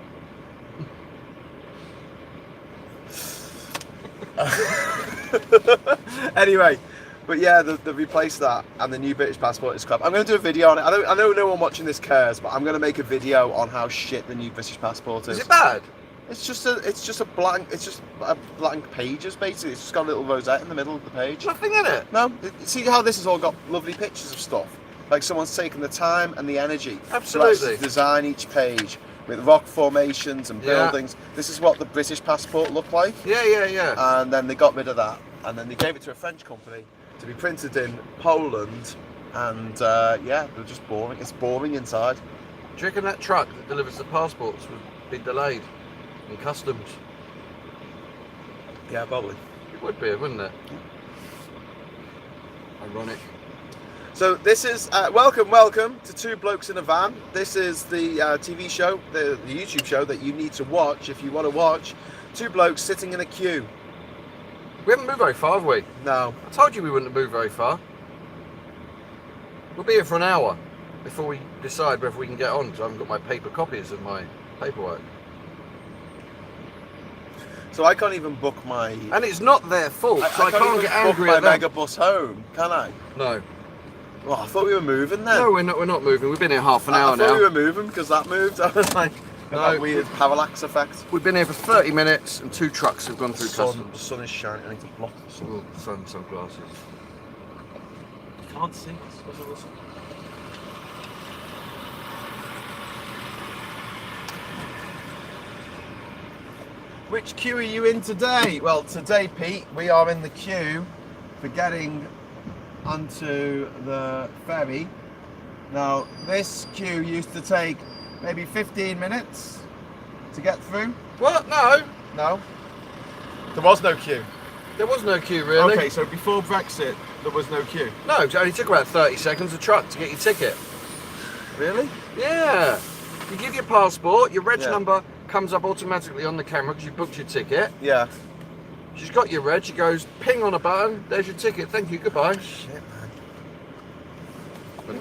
Anyway, but yeah, they've replaced that, and the new British passport is crap. I'm going to do a video on it. I know no one watching this cares, but I'm going to make a video on how shit the new British passport is. Is it bad? It's just a blank pages basically. It's just got a little rosette in the middle of the page. Nothing in it. No, see how this has all got lovely pictures of stuff. Like someone's taken the time and the energy Absolutely. to actually design each page with rock formations and buildings. This is what the British passport looked like. Yeah. And then they got rid of that, and then they gave it to a French company to be printed in Poland. And they're just boring. It's boring inside. Do you reckon that truck that delivers the passports would be delayed in customs? Yeah, probably. It would be, wouldn't it? Ironic. So this is welcome to Two Blokes in a Van. This is the TV show, the YouTube show that you need to watch if you want to watch two blokes sitting in a queue. We haven't moved very far, have we? No. I told you we wouldn't move very far. We'll be here for an hour before we decide whether we can get on, because I haven't got my paper copies of my paperwork. So I can't even book my... And it's not their fault, so I can't get angry at them. them. Megabus home, can I? No. Well, I thought we were moving then. No, we're not moving. We've been here half an hour now. I thought we were moving because that moved. I was like, that weird parallax effect. We've been here for 30 minutes and 2 trucks have gone through customs. The sun is shining. I need to block the sun. Oh, sunglasses. You can't see us. Which queue are you in today? Well, today, Pete, we are in the queue for getting onto the ferry. Now, this queue used to take maybe 15 minutes to get through. What? No. No. There was no queue. There was no queue, really. Okay, so before Brexit, there was no queue. No, it only took about 30 seconds a truck to get your ticket. Really? Yeah. You give your passport, your reg number comes up automatically on the camera because you booked your ticket. Yeah. She's got your reg, she goes ping on a button, there's your ticket, thank you, goodbye. Shit, man. But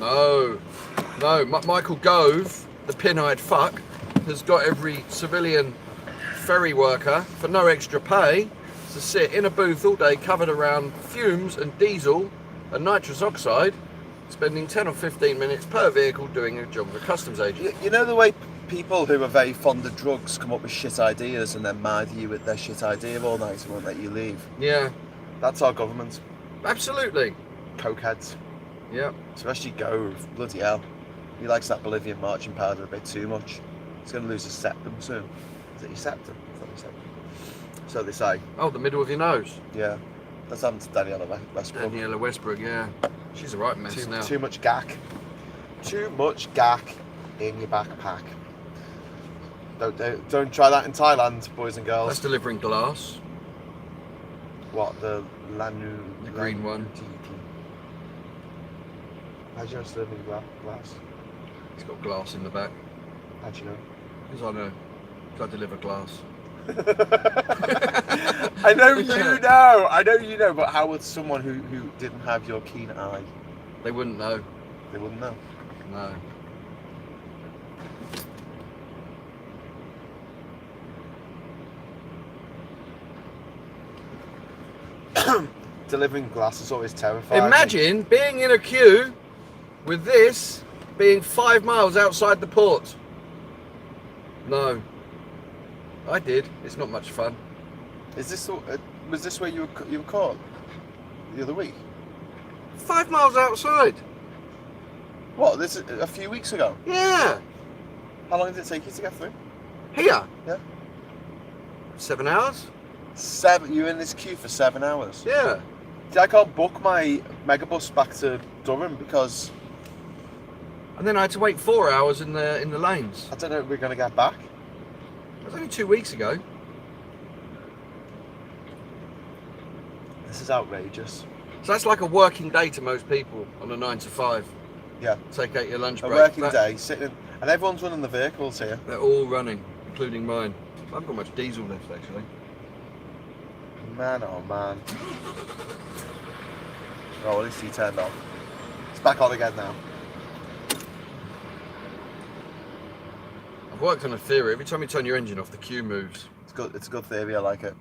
no, Michael Gove, the pin-eyed fuck, has got every civilian ferry worker for no extra pay to sit in a booth all day covered around fumes and diesel and nitrous oxide, spending 10 or 15 minutes per vehicle doing a job of a customs agent. You know the way people who are very fond of drugs come up with shit ideas and then mad you with their shit idea all night and won't let you leave? Yeah. That's our government. Absolutely. Cokeheads. Yeah. Especially Gove. Bloody hell. He likes that Bolivian marching powder a bit too much. He's going to lose his septum soon. Is it his septum? I thought he said. So they say. Oh, the middle of your nose. Yeah. That's happened to Daniela Westbrook. Daniela Westbrook, yeah. She's a right mess now. Too much gack. Too much gack in your backpack. Don't try that in Thailand, boys and girls. That's delivering glass. What, the Lanu? The green one. How do you know it's delivering glass? It's got glass in the back. How do you know? Because I know. Because I deliver glass. I know you know, but how would someone who didn't have your keen eye? They wouldn't know. They wouldn't know. No. Delivering glass is always terrifying. Imagine being in a queue with this being 5 miles outside the port. No. I did. It's not much fun. Was this where you were caught the other week? 5 miles outside. What? This is a few weeks ago. Yeah. How long did it take you to get through? Here. Yeah. 7 hours. 7. You were in this queue for 7 hours. Yeah. See, I can't book my megabus back to Durham because. And then I had to wait 4 hours in the lanes. I don't know if we're going to get back. It was only 2 weeks ago. This is outrageous. So that's like a working day to most people on a 9 to 5. Yeah. Take out your lunch break. A working day, sitting in, and everyone's running the vehicles here. They're all running, including mine. I haven't got much diesel left actually. Man, oh man. Oh, at least he turned on. It's back on again now. I've worked on a theory. Every time you turn your engine off, the queue moves. It's good. It's a good theory. I like it.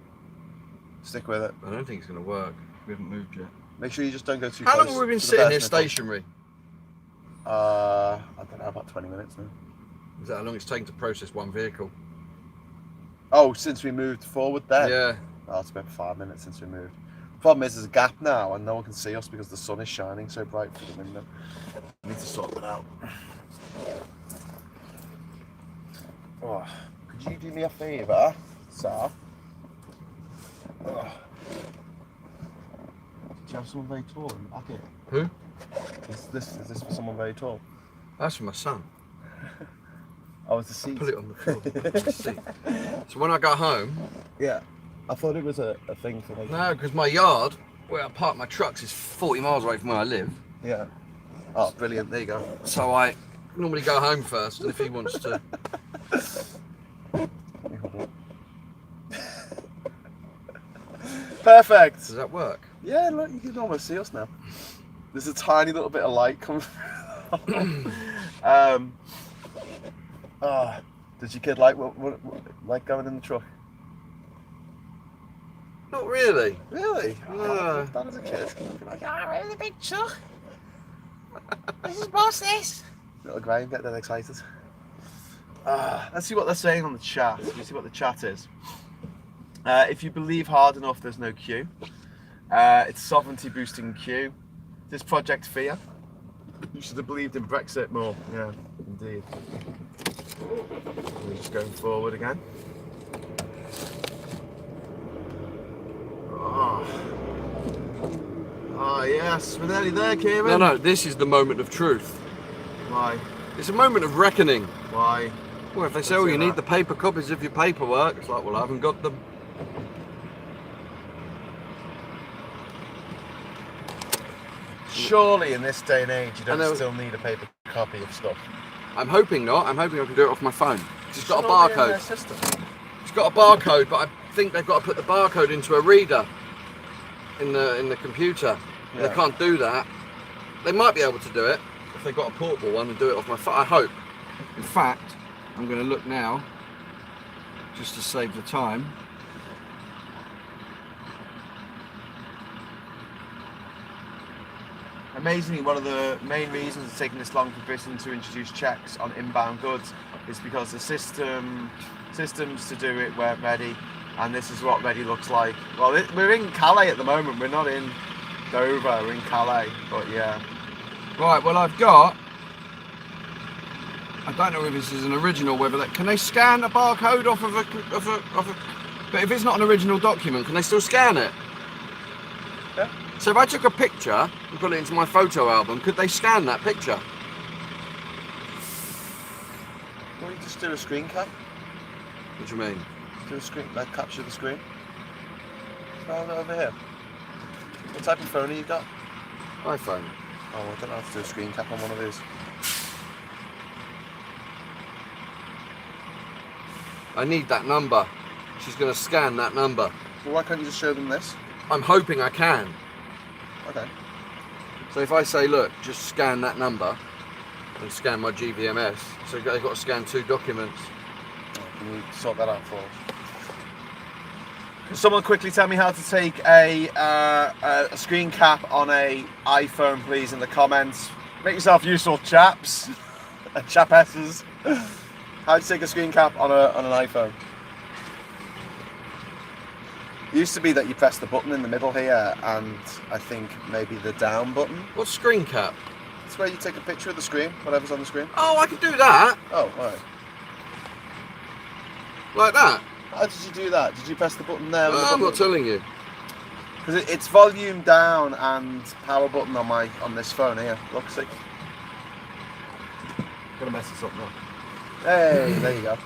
Stick with it. I don't think it's going to work. We haven't moved yet. Make sure you just don't go too How close. long have we been sitting here stationary? I don't know, about 20 minutes now. Is that how long it's taken to process one vehicle? Oh, since we moved forward there? Yeah. Oh, it's about 5 minutes since we moved. Problem is, there's a gap now, and no one can see us because the sun is shining so bright through the window. I need to sort that out. Oh, could you do me a favour, sir? Oh. Did you have someone very tall in the back here? Who? Is this for someone very tall? That's for my son. Oh, it's the seat. Put it on the floor. The seat. So when I got home... Yeah. I thought it was a thing for like... No, because my yard, where I park my trucks, is 40 miles away from where I live. Yeah. Oh, brilliant. There you go. So I normally go home first, and if he wants to... Perfect. Does that work? Yeah, look, you can almost see us now. There's a tiny little bit of light coming through. Did your kid like like going in the truck? Not really. Really? No. That as a kid. Like, oh, the big truck. This is boss this. Little Graham get that excited. Let's see what they're saying on the chat. Let's see what the chat is. If you believe hard enough, there's no Q. It's sovereignty boosting Q. This Project Fear. You should have believed in Brexit more. Yeah, indeed. We're just going forward again. Oh yes, we're nearly there, Kieran. No, this is the moment of truth. Why? It's a moment of reckoning. Why? Well, if they say, oh, you need the paper copies of your paperwork, it's like, well, I haven't got them. Surely in this day and age, you don't still need a paper copy of stuff. I'm hoping not. I'm hoping I can do it off my phone. It's got a not be in barcode. their system. It's got a barcode, but I think they've got to put the barcode into a reader in the computer. Yeah. They can't do that. They might be able to do it if they've got a portable one and do it off my phone. I hope. In fact, I'm going to look now, just to save the time. Amazingly, one of the main reasons it's taking this long for Britain to introduce checks on inbound goods is because the systems to do it weren't ready, and this is what ready looks like. Well, we're in Calais at the moment. We're not in Dover. We're in Calais, but yeah. Right. Well, I've got. I don't know if this is an original. Whether that can they scan a barcode off of a. But if it's not an original document, can they still scan it? Yeah. So if I took a picture and put it into my photo album, could they scan that picture? Why don't you just do a screen cap? What do you mean? Do a screen, like capture the screen. Hold it over here. What type of phone have you got? iPhone. Oh, I don't know how to do a screen cap on one of these. I need that number. She's going to scan that number. Well, why can't you just show them this? I'm hoping I can. Okay. So if I say, look, just scan that number and scan my GVMS, so they've got to scan 2 documents. Can you sort that out for us? Can someone quickly tell me how to take a screen cap on a iPhone, please, in the comments? Make yourself useful, chaps. Chapesses. How to take a screen cap on an iPhone? It used to be that you press the button in the middle here, and I think maybe the down button. What's screen cap? It's where you take a picture of the screen, whatever's on the screen. Oh, I can do that. Oh, alright. Like that? How did you do that? Did you press the button there? I'm not telling you. Because it's volume down and power button on this phone here. Look, see. Gonna mess this up now. Hey, there you go.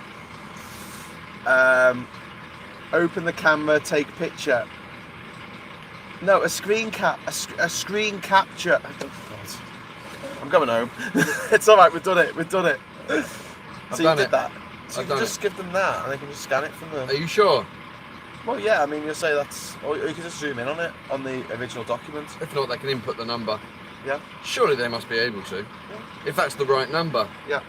Open the camera, take picture. No, a screen cap, a screen capture. I'm going home. It's all right. We've done it. So you did that. So you can just give them that, and they can just scan it from the. Are you sure? Well, yeah. I mean, you'll say that's, or you can just zoom in on it on the original document. If not, they can input the number. Yeah. Surely they must be able to. Yeah. If that's the right number. Yeah.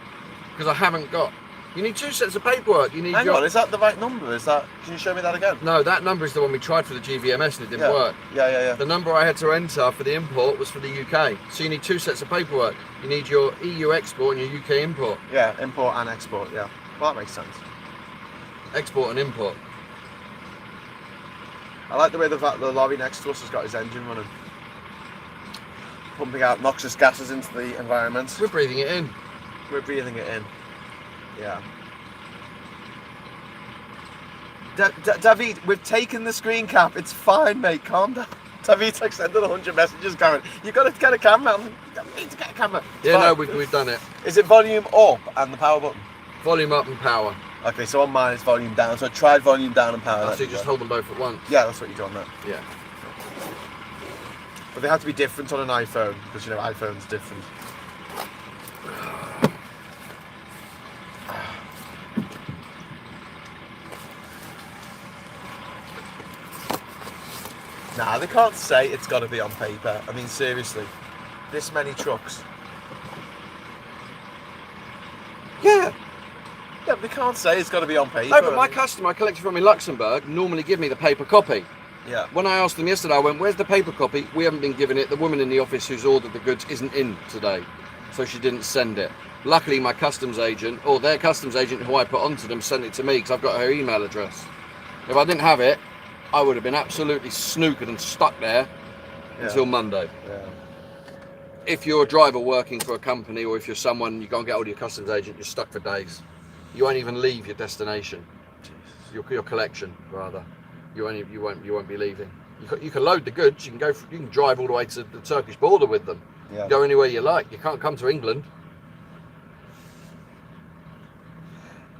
Because I haven't got. You need 2 sets of paperwork. You need. Hang on, is that the right number? Can you show me that again? No, that number is the one we tried for the GVMS and it didn't work. Yeah. The number I had to enter for the import was for the UK. So you need 2 sets of paperwork. You need your EU export and your UK import. Yeah, import and export, yeah. Well, that makes sense. Export and import. I like the way the lorry next to us has got his engine running, pumping out noxious gases into the environment. We're breathing it in. We're breathing it in. Yeah. David, we've taken the screen cap. It's fine, mate. Calm down. David's like sending 100 messages going, you've got to get a camera. You need to get a camera. It's yeah, fine. no, we've done it. Is it volume up and the power button? Volume up and power. Okay, so on mine it's volume down. So I tried volume down and power. So you just hold them both at once. Yeah, that's what you're doing there. Yeah. But they have to be different on an iPhone because you know iPhone's different. Nah, they can't say it's got to be on paper. I mean, seriously, this many trucks. Yeah. Yeah, but they can't say it's got to be on paper. No, but my customer I collected from in Luxembourg normally give me the paper copy. Yeah. When I asked them yesterday, I went, where's the paper copy? We haven't been given it. The woman in the office who's ordered the goods isn't in today, so she didn't send it. Luckily, my customs agent, or their customs agent who I put onto them, sent it to me because I've got her email address. If I didn't have it, I would have been absolutely snookered and stuck there until Monday. Yeah. If you're a driver working for a company, or if you're someone, you go and get hold of your customs agent, you're stuck for days. You won't even leave your destination. Your collection, rather. You won't be leaving. You can load the goods. You can drive all the way to the Turkish border with them. Yeah. Go anywhere you like. You can't come to England.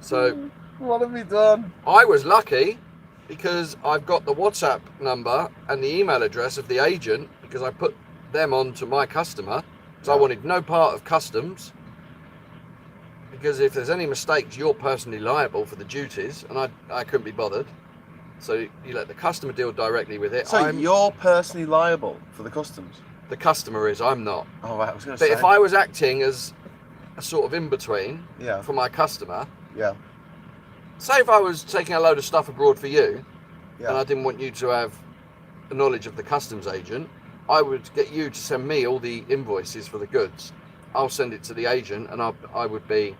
So What have we done? I was lucky because I've got the WhatsApp number and the email address of the agent because I put them on to my customer. So I wanted no part of customs. Because if there's any mistakes, you're personally liable for the duties, and I couldn't be bothered. So you let the customer deal directly with it. So you're personally liable for the customs? The customer is, I'm not. Oh, right, I was going to say. But if I was acting as a sort of in-between Yeah. for my customer, Yeah. say if I was taking a load of stuff abroad for you, Yeah. and I didn't want you to have the knowledge of the customs agent, I would get you to send me all the invoices for the goods. I'll send it to the agent, and I would be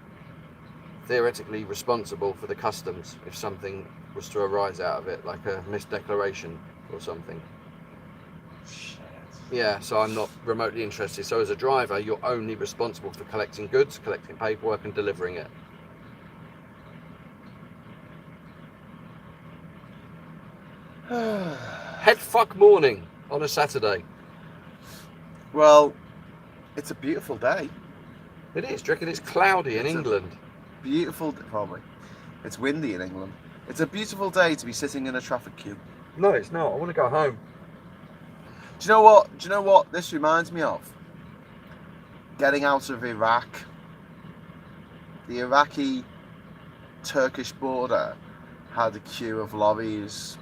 theoretically responsible for the customs if something was to arise out of it, like a misdeclaration or something. Shit. Yeah, so I'm not remotely interested. So as a driver, you're only responsible for collecting goods, collecting paperwork and delivering it. Head fuck morning on a Saturday. Well, it's a beautiful day. It is. Do you reckon it's cloudy in England? Beautiful, probably. It's windy in England. It's a beautiful day to be sitting in a traffic queue. No, it's not. I want to go home. Do you know what? Do you know what this reminds me of? Getting out of Iraq. The Iraqi-Turkish border had a queue of lorries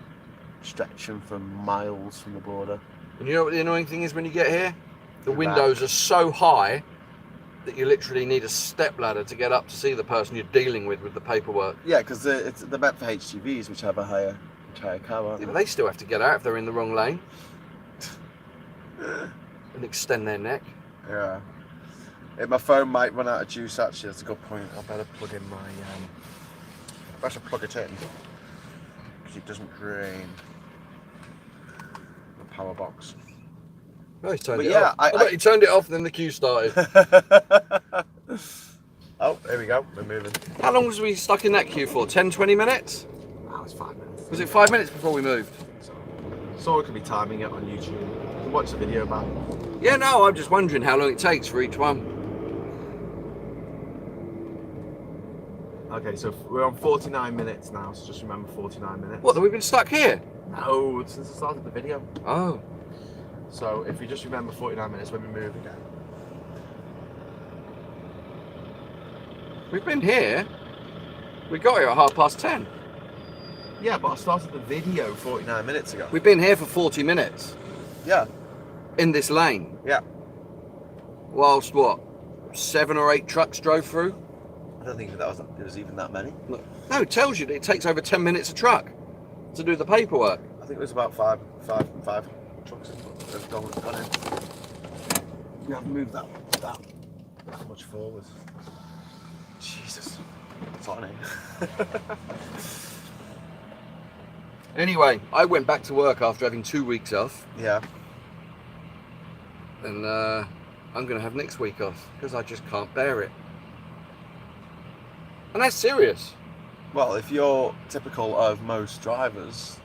stretching for miles from the border. And you know what the annoying thing is when you get here? The Iraq. windows are so high that you literally need a stepladder to get up to see the person you're dealing with the paperwork. Yeah, because they're meant for HGVs, which have a higher car, aren't Yeah, they? but they still have to get out if they're in the wrong lane and extend their neck. Yeah. My phone might run out of juice, actually. That's a good point. I better plug in my... I should plug it in because it doesn't drain the power box. Oh, he's turned But it yeah, off. I bet he turned it off and then the queue started. Oh, there we go. We're moving. How long was we stuck in that queue for? 10, 20 minutes? Oh, it's 5 minutes. Was it 5 minutes before we moved? So we could be timing it on YouTube. You can watch the video back. Yeah, no, I'm just wondering how long it takes for each one. Okay, so we're on 49 minutes now, so just remember 49 minutes. What, we've been stuck here? No, since the start of the video. Oh. So if you just remember 49 minutes when we move again. We've been here. We got here at 10:30. Yeah, but I started the video 49 minutes ago. We've been here for 40 minutes Yeah, in this lane. yeah. Whilst what? 7 or 8 trucks drove through? I don't think there was even that many. No, it tells you that it takes over 10 minutes a truck to do the paperwork. I think it was about five trucks have gone in. We haven't moved that much forward. Jesus, it's on here. Anyway, I went back to work after having 2 weeks off. Yeah. And I'm going to have next week off because I just can't bear it. And that's serious. Well, if you're typical of most drivers...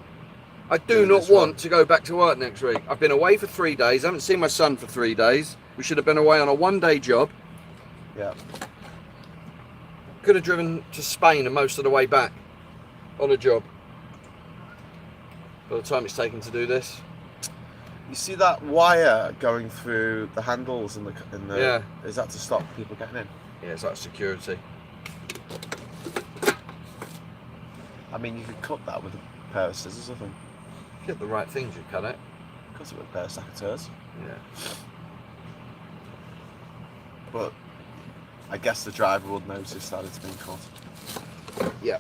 I do not want to go back to work next week. I've been away for 3 days. I haven't seen my son for 3 days. We should have been away on a one-day job. Yeah. Could have driven to Spain and most of the way back on a job. By the time it's taken to do this. You see that wire going through the handles in the Yeah. Is that to stop people getting in? Yeah, it's like security. I mean, you could cut that with a pair of scissors, I think. If you get the right things, you cut it. Cut it with a pair of secateurs. Yeah. But I guess the driver would notice that it's been cut. Yeah.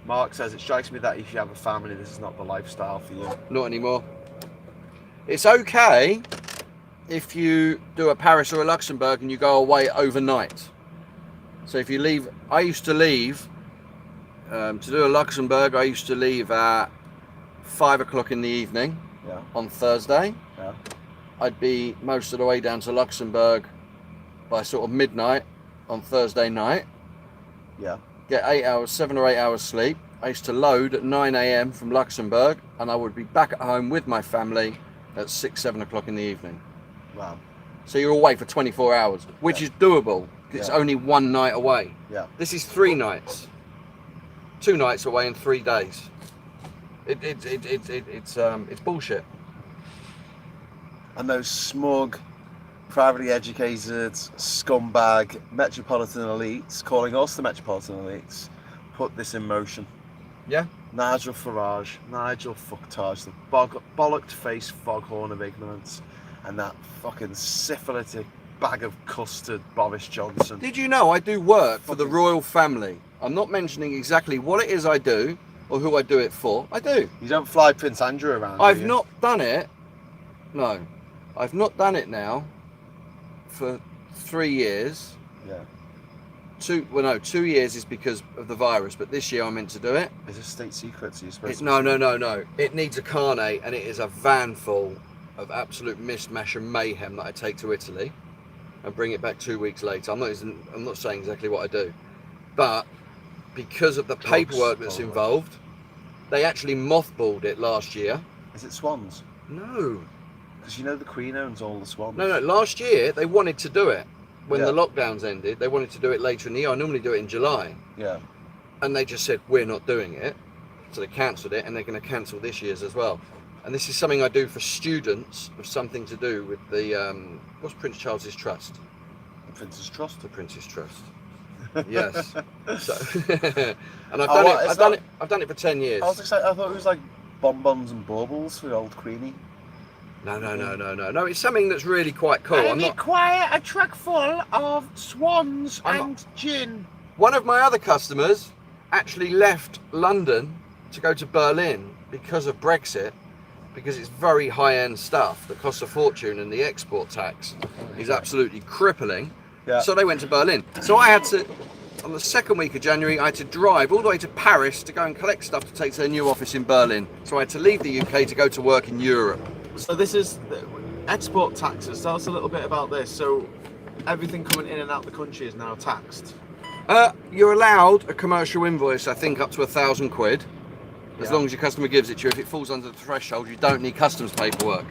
Mark says, it strikes me that if you have a family, this is not the lifestyle for you. Not anymore. It's okay if you do a Paris or a Luxembourg and you go away overnight. So if you leave, I used to leave, to do a Luxembourg, I used to leave at 5 o'clock in the evening on Thursday. Yeah. I'd be most of the way down to Luxembourg by sort of midnight on Thursday night. Yeah. Get 7 or 8 hours sleep. I used to load at 9 a.m. from Luxembourg and I would be back at home with my family at 6, 7 o'clock in the evening. Wow. So you're away for 24 hours, which is doable. It's only one night away. Yeah. This is 3 nights. 2 nights away in 3 days. It's bullshit. And those smug, privately educated, scumbag metropolitan elites, calling us the metropolitan elites, put this in motion. Yeah. Nigel Farage, Nigel Fucktage, the bollocked-faced foghorn of ignorance, and that fucking syphilitic bag of custard, Boris Johnson. Did you know I do work for the royal family? I'm not mentioning exactly what it is I do or who I do it for. I do. You don't fly Prince Andrew around, I've do you? not done it. No. I've not done it now for 3 years. Yeah. 2 years is because of the virus, but this year I'm meant to do it. Is it state secret? So you're supposed to... No. It needs a carnet and it is a van full of absolute mishmash and mayhem that I take to Italy and bring it back 2 weeks later. I'm not saying exactly what I do, but because of the paperwork that's involved, they actually mothballed it last year. Is it swans? No. Because you know the Queen owns all the swans. No. Last year they wanted to do it. When the lockdowns ended, they wanted to do it later in the year. I normally do it in July. Yeah. And they just said, we're not doing it. So they cancelled it and they're going to cancel this year's as well. And this is something I do for students of something to do with the, what's Prince Charles's trust? The Prince's Trust? The Prince's Trust. Yes. So, and I've done it for 10 years. I was excited. I thought it was like bonbons and baubles for old Queenie. No. It's something that's really quite cool. I require a truck full of swans and gin. One of my other customers actually left London to go to Berlin because of Brexit, because it's very high-end stuff that costs a fortune and the export tax is absolutely crippling. Yeah. So they went to Berlin. So I had to, on the second week of January, I had to drive all the way to Paris to go and collect stuff to take to their new office in Berlin. So I had to leave the UK to go to work in Europe. So this is export taxes. Tell us a little bit about this. So everything coming in and out the country is now taxed. You're allowed a commercial invoice, I think, up to £1,000, as long as your customer gives it to you. If it falls under the threshold, you don't need customs paperwork.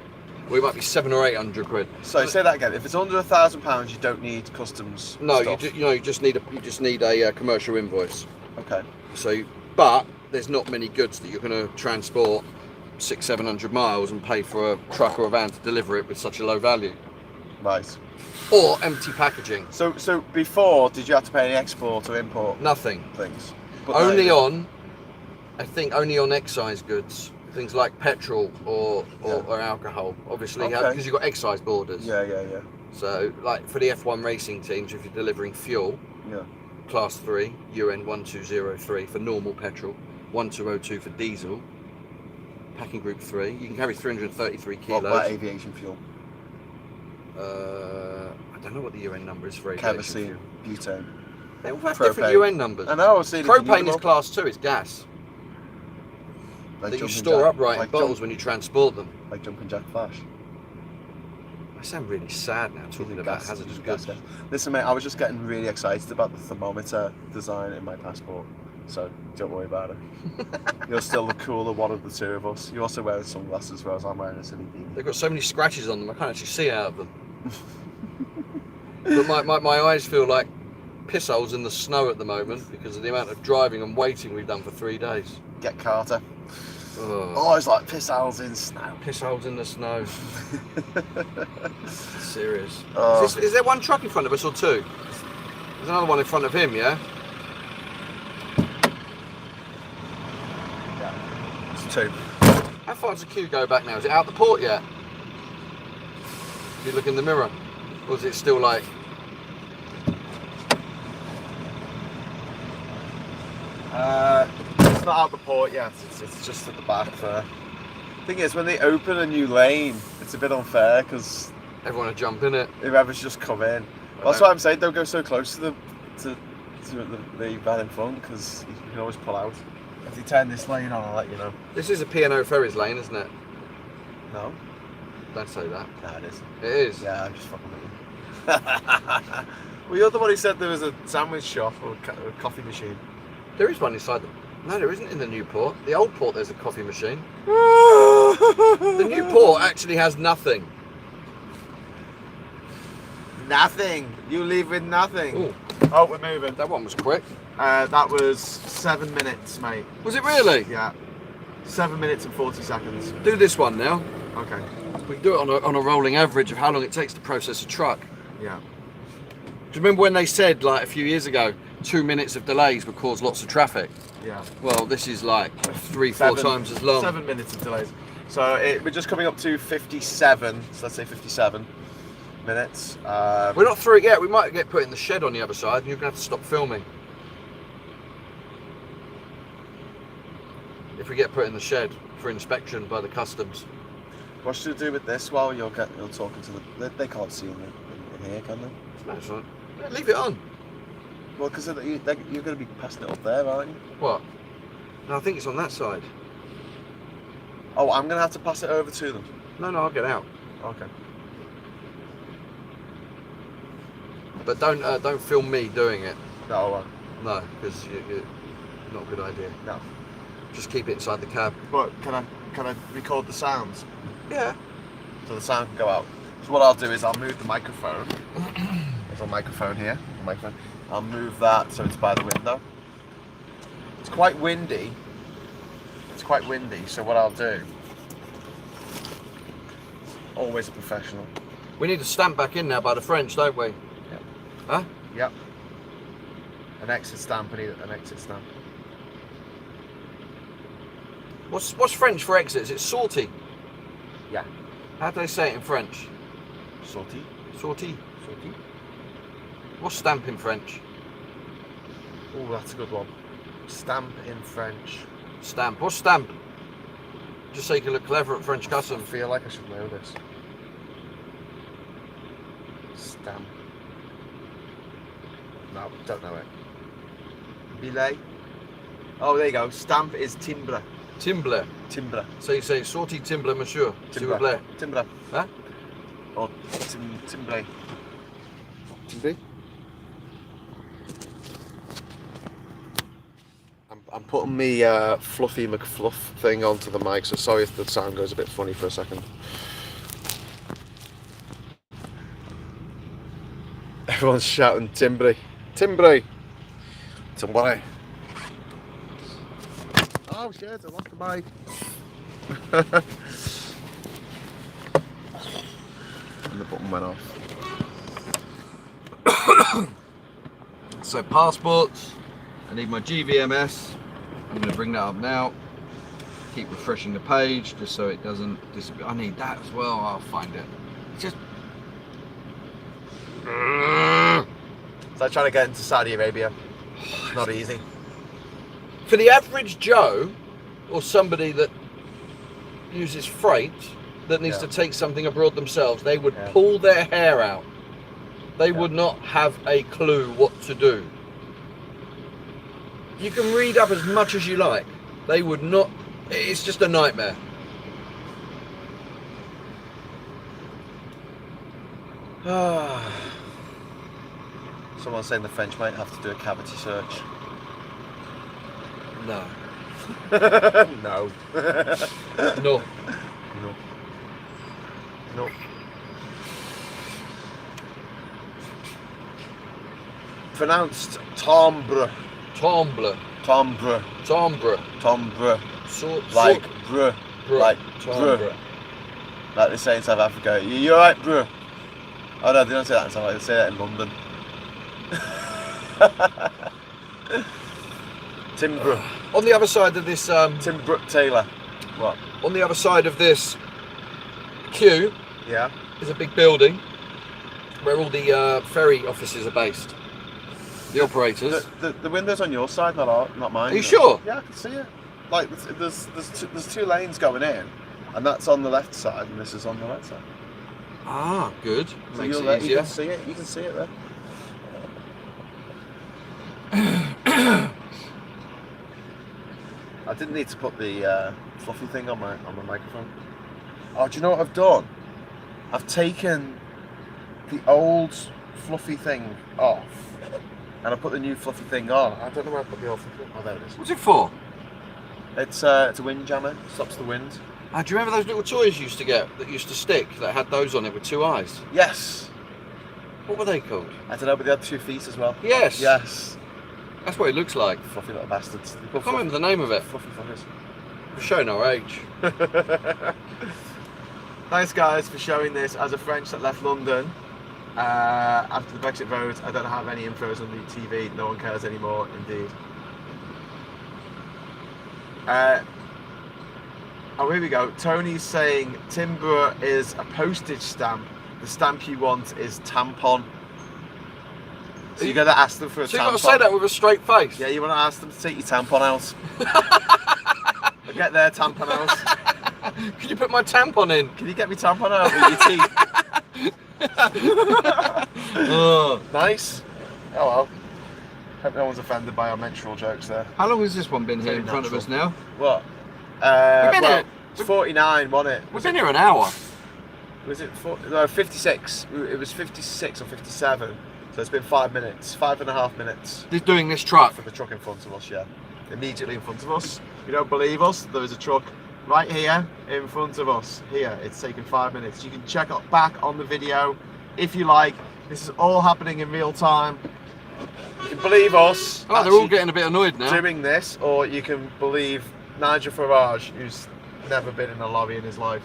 Well, it might be 700 or 800 quid. So say that again. If it's under £1,000, you don't need customs. No, stuff. you just need a commercial invoice. Okay. So, but there's not many goods that you're going to transport 600-700 miles and pay for a truck or a van to deliver it with such a low value. Right. Or empty packaging. So before, did you have to pay any export or import? Nothing. Things. But Only on excise goods. Things like petrol or alcohol, obviously, because you've got excise borders. Yeah. So, like for the F1 racing teams, if you're delivering fuel, Class 3, UN 1203 for normal petrol, 1202 for diesel, packing group 3, you can carry 333 kilos. What about aviation fuel? I don't know what the UN number is for aviation Kerosene, fuel. butane. They all have Propane. different UN numbers. I know, I've seen it. Propane is class 2, it's gas. Like that you Jumping store Jack- upright in like bottles when you transport them. Like Jumping Jack Flash. I sound really sad now talking about Gas, hazardous gas, goods. gas. Listen, mate, I was just getting really excited about the thermometer design in my passport, so don't worry about it. You're still the cooler one of the two of us. You're also wearing sunglasses, whereas I'm wearing a silly beanie. They've got so many scratches on them, I can't actually see out of them. But my eyes feel like piss holes in the snow at the moment because of the amount of driving and waiting we've done for 3 days. Get Carter. Ugh. Oh, it's like piss holes in snow. Piss holes in the snow. Serious. Oh. Is there one truck in front of us or two? There's another one in front of him, yeah? Yeah. It's two. How far does the queue go back now? Is it out the port yet? Do you look in the mirror? Or is it still like... It's not out the port yet, it's just at the back there. Thing is, when they open a new lane, it's a bit unfair because everyone will jump in it? whoever's just come in. Well, that's why I'm saying don't go so close to the van in front because you can always pull out. If they turn this lane on, I'll let you know. This is a P&O Ferries lane, isn't it? No? Don't say that. No, it is. It is? Yeah, I'm just fucking with you. Well, you're the one who said there was a sandwich shop or a coffee machine. There is one inside the... No, there isn't in the new port. The old port, there's a coffee machine. The new port actually has nothing. Nothing. You leave with nothing. Ooh, Oh, we're moving. that one was quick. That was 7 minutes, mate. Was it really? Yeah. 7 minutes and 40 seconds. Do this one now. Okay. We can do it on a rolling average of how long it takes to process a truck. Yeah. Do you remember when they said, like, a few years ago, 2 minutes of delays would cause lots of traffic? Yeah. Well, this is like 3-4 times as long. 7 minutes of delays. So we're just coming up to 57. So let's say 57 minutes. We're not through it yet. We might get put in the shed on the other side and you're going to have to stop filming. If we get put in the shed for inspection by the customs. What should we do with this while you're talking to the... They can't see in here, can they? No, it's not. Yeah, leave it on. Well, because you're going to be passing it up there, aren't you? What? No, I think it's on that side. Oh, I'm going to have to pass it over to them. No, I'll get out. Okay. But don't film me doing it. No, I won't. No, because you're not a good idea. No. Just keep it inside the cab. But can I record the sounds? Yeah. So the sound can go out. So what I'll do is I'll move the microphone. There's a microphone here. I'll move that so it's by the window. It's quite windy. So what I'll do... Always a professional. We need to stamp back in now by the French, don't we? Yep. Huh? Yep. An exit stamp. I need an exit stamp. What's French for exit? Is it sortie? Yeah. How do they say it in French? Sortie. Sortie. Sortie. What's stamp in French? Oh, that's a good one. Stamp in French. Stamp. What's stamp? Just so you can look clever at French I customs. feel like I should know this. Stamp. No, don't know it. Billet. Oh, there you go. Stamp is timbre. Timbre. Timbre. So you say sortie timbre, monsieur. S'il vous plaît. Timbre. Huh? Or timbre. Timbre. I'm putting the Fluffy McFluff thing onto the mic, so sorry if the sound goes a bit funny for a second. Everyone's shouting timbre. Timbre. Timbre. Oh shit, I lost the mic. And the button went off. So passports. I need my GVMS. I'm going to bring that up now. Keep refreshing the page just so it doesn't disappear. I need that as well. I'll find it. It's just... It's like trying to get into Saudi Arabia. Not easy. For the average Joe, or somebody that uses freight, that needs to take something abroad themselves, they would Yeah. pull their hair out. They would not have a clue what to do. You can read up as much as you like. They would not. It's just a nightmare. Someone's saying the French might have to do a cavity search. No. No. No. No. No. Pronounced timbre. Timbre. Timbre. Timbre. Timbre. Sort. Like bruh. Bruh. Like Timbre. bruh. Like they say in South Africa. You alright, bruh? Oh no, they don't say that in South Africa. They say that in London. Timbre. On the other side of this, Tim Brooke Taylor. What? on the other side of this queue Yeah. is a big building where all the ferry offices are based. The operators. The window's on your side, not mine. Are you sure? Yeah, I can see it. Like there's two lanes going in, and that's on the left side, and this is on the right side. Ah, good. So Makes you're it there, you easier. can see it. You can see it there. I didn't need to put the fluffy thing on my microphone. Oh, do you know what I've done? I've taken the old fluffy thing off, and I put the new fluffy thing on. I don't know where I put the old fluffy thing. Oh, there it is. What's it for? It's a wind jammer. Stops the wind. Ah, do you remember those little toys you used to get that used to stick, that had those on it with two eyes? Yes. What were they called? I don't know, but they had 2 feet as well. Yes. Yes. That's what it looks like. Fluffy little bastards. I can't remember the name of it. Fluffy fuckers. We're showing our age. Thanks guys for showing this as a French that left London after the Brexit vote. I don't have any infos on the TV. No one cares anymore, indeed. Oh, here we go. Tony's saying timber is a postage stamp. The stamp you want is tampon. So you got to ask them for a So tampon. you've got to say that with a straight face. Yeah, you want to ask them to take your tampon out. Or get their tampon out. Could you put my tampon in? Can you get me tampon out with your teeth? Oh. Nice. Oh well. Hope no one's offended by our menstrual jokes there. How long has this one been here Very in front of us natural. now? What? We've been Well, here. it's 49, wasn't it? We've been here an hour. Was it 56? It was 56 or 57. So it's been 5 minutes, 5.5 minutes Just doing this truck. for the truck in front of us, yeah. Immediately in front of us. You don't believe us? There is a truck right here in front of us. Here, it's taken 5 minutes. You can check it back on the video if you like. This is all happening in real time. You can believe us. Oh, they're all getting a bit annoyed now. doing this, or you can believe Nigel Farage, who's never been in a lorry in his life.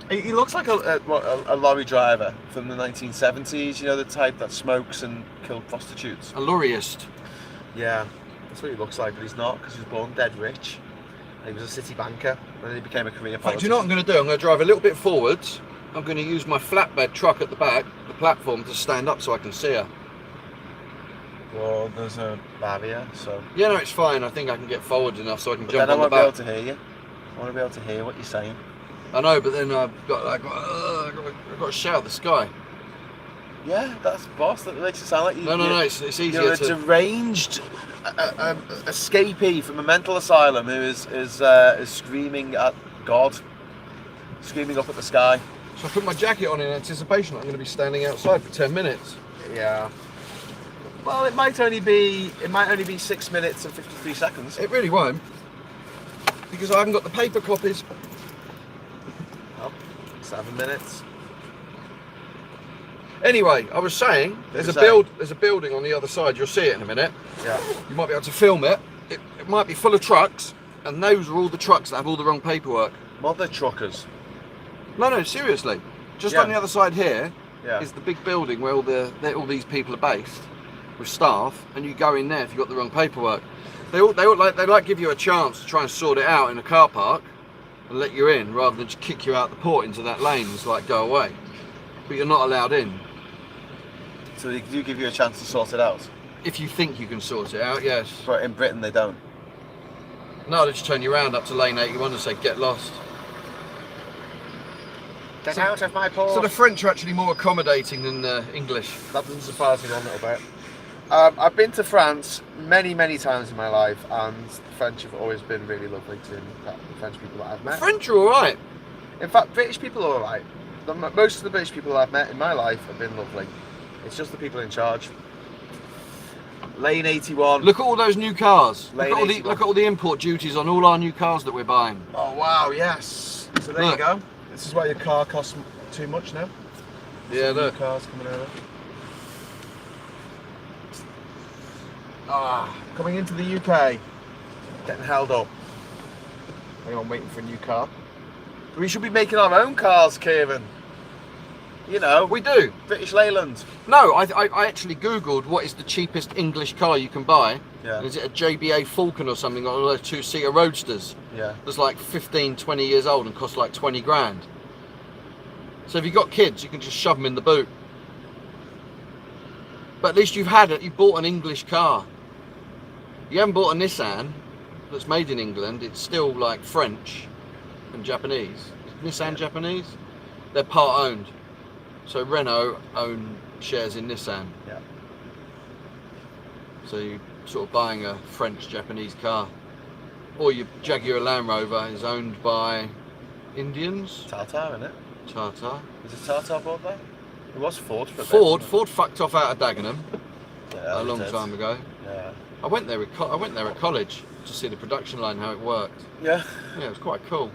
He looks like a lorry driver from the 1970s, you know, the type that smokes and kills prostitutes. A lorryist. Yeah, that's what he looks like, but he's not, because he was born dead rich. He was a city banker, and then he became a career In fact, politician. do you know what I'm going to do? I'm going to drive a little bit forwards. I'm going to use my flatbed truck at the back, the platform, to stand up so I can see her. Well, there's a barrier, so... Yeah, no, it's fine. I think I can get forward enough so I can But jump then I on the won't be back. able to hear you. I want to be able to hear what you're saying. I know, but then I've got to shout the sky. Yeah, that's boss. That makes it sound like you. No, it's easier You're a to... deranged escapee from a mental asylum who is screaming at God, screaming up at the sky. So I put my jacket on in anticipation I'm going to be standing outside for 10 minutes. Yeah. Well, it might only be 6 minutes and 53 seconds. It really won't, because I haven't got the paper copies. Oh, 7 minutes. Anyway, I was saying there's a building on the other side. You'll see it in a minute. Yeah. You might be able to film it. It might be full of trucks, and those are all the trucks that have all the wrong paperwork. Mother truckers. No, seriously. Just Yeah. on the other side here Yeah. is the big building where all these people are based with staff, and you go in there if you've got the wrong paperwork. They like give you a chance to try and sort it out in a car park and let you in, rather than just kick you out the port into that lane and just like go away. But you're not allowed in. So they do give you a chance to sort it out. If you think you can sort it out, yes. But in Britain they don't. No, they just turn you around up to lane 81 and say, get lost. Get out of my port. So the French are actually more accommodating than English. That doesn't surprise me one little bit. I've been to France many times in my life, and the French have always been really lovely to me, the French people that I've met. French are alright. In fact, British people are alright. Most of the British people I've met in my life have been lovely. It's just the people in charge. Lane 81. Look at all those new cars. Lane Look at all the import duties on all our new cars that we're buying. Oh wow, yes. So there you go. This is why your car costs too much now. Yeah, look. New cars coming over. Coming into the UK. Getting held up. Anyone waiting for a new car? We should be making our own cars, Kieran. You know, We do. British Leyland. No, I actually Googled what is the cheapest English car you can buy. Yeah. And is it a JBA Falcon or something, or those two-seater roadsters? Yeah. That's like 15, 20 years old and cost like 20 grand. So if you've got kids, you can just shove them in the boot. But at least you've bought an English car. You haven't bought a Nissan that's made in England. It's still like French and Japanese. Is Nissan Japanese? They're part owned. So Renault own shares in Nissan. Yeah. So you're sort of buying a French-Japanese car. Or your Jaguar Land Rover is owned by Indians. Tata, isn't it? Tata. Is it Tata bought that? It was Ford for a bit, Ford wasn't Ford fucked off out of Dagenham it? a long time ago. Yeah. I went there at college to see the production line, how it worked. Yeah. Yeah, it was quite cool.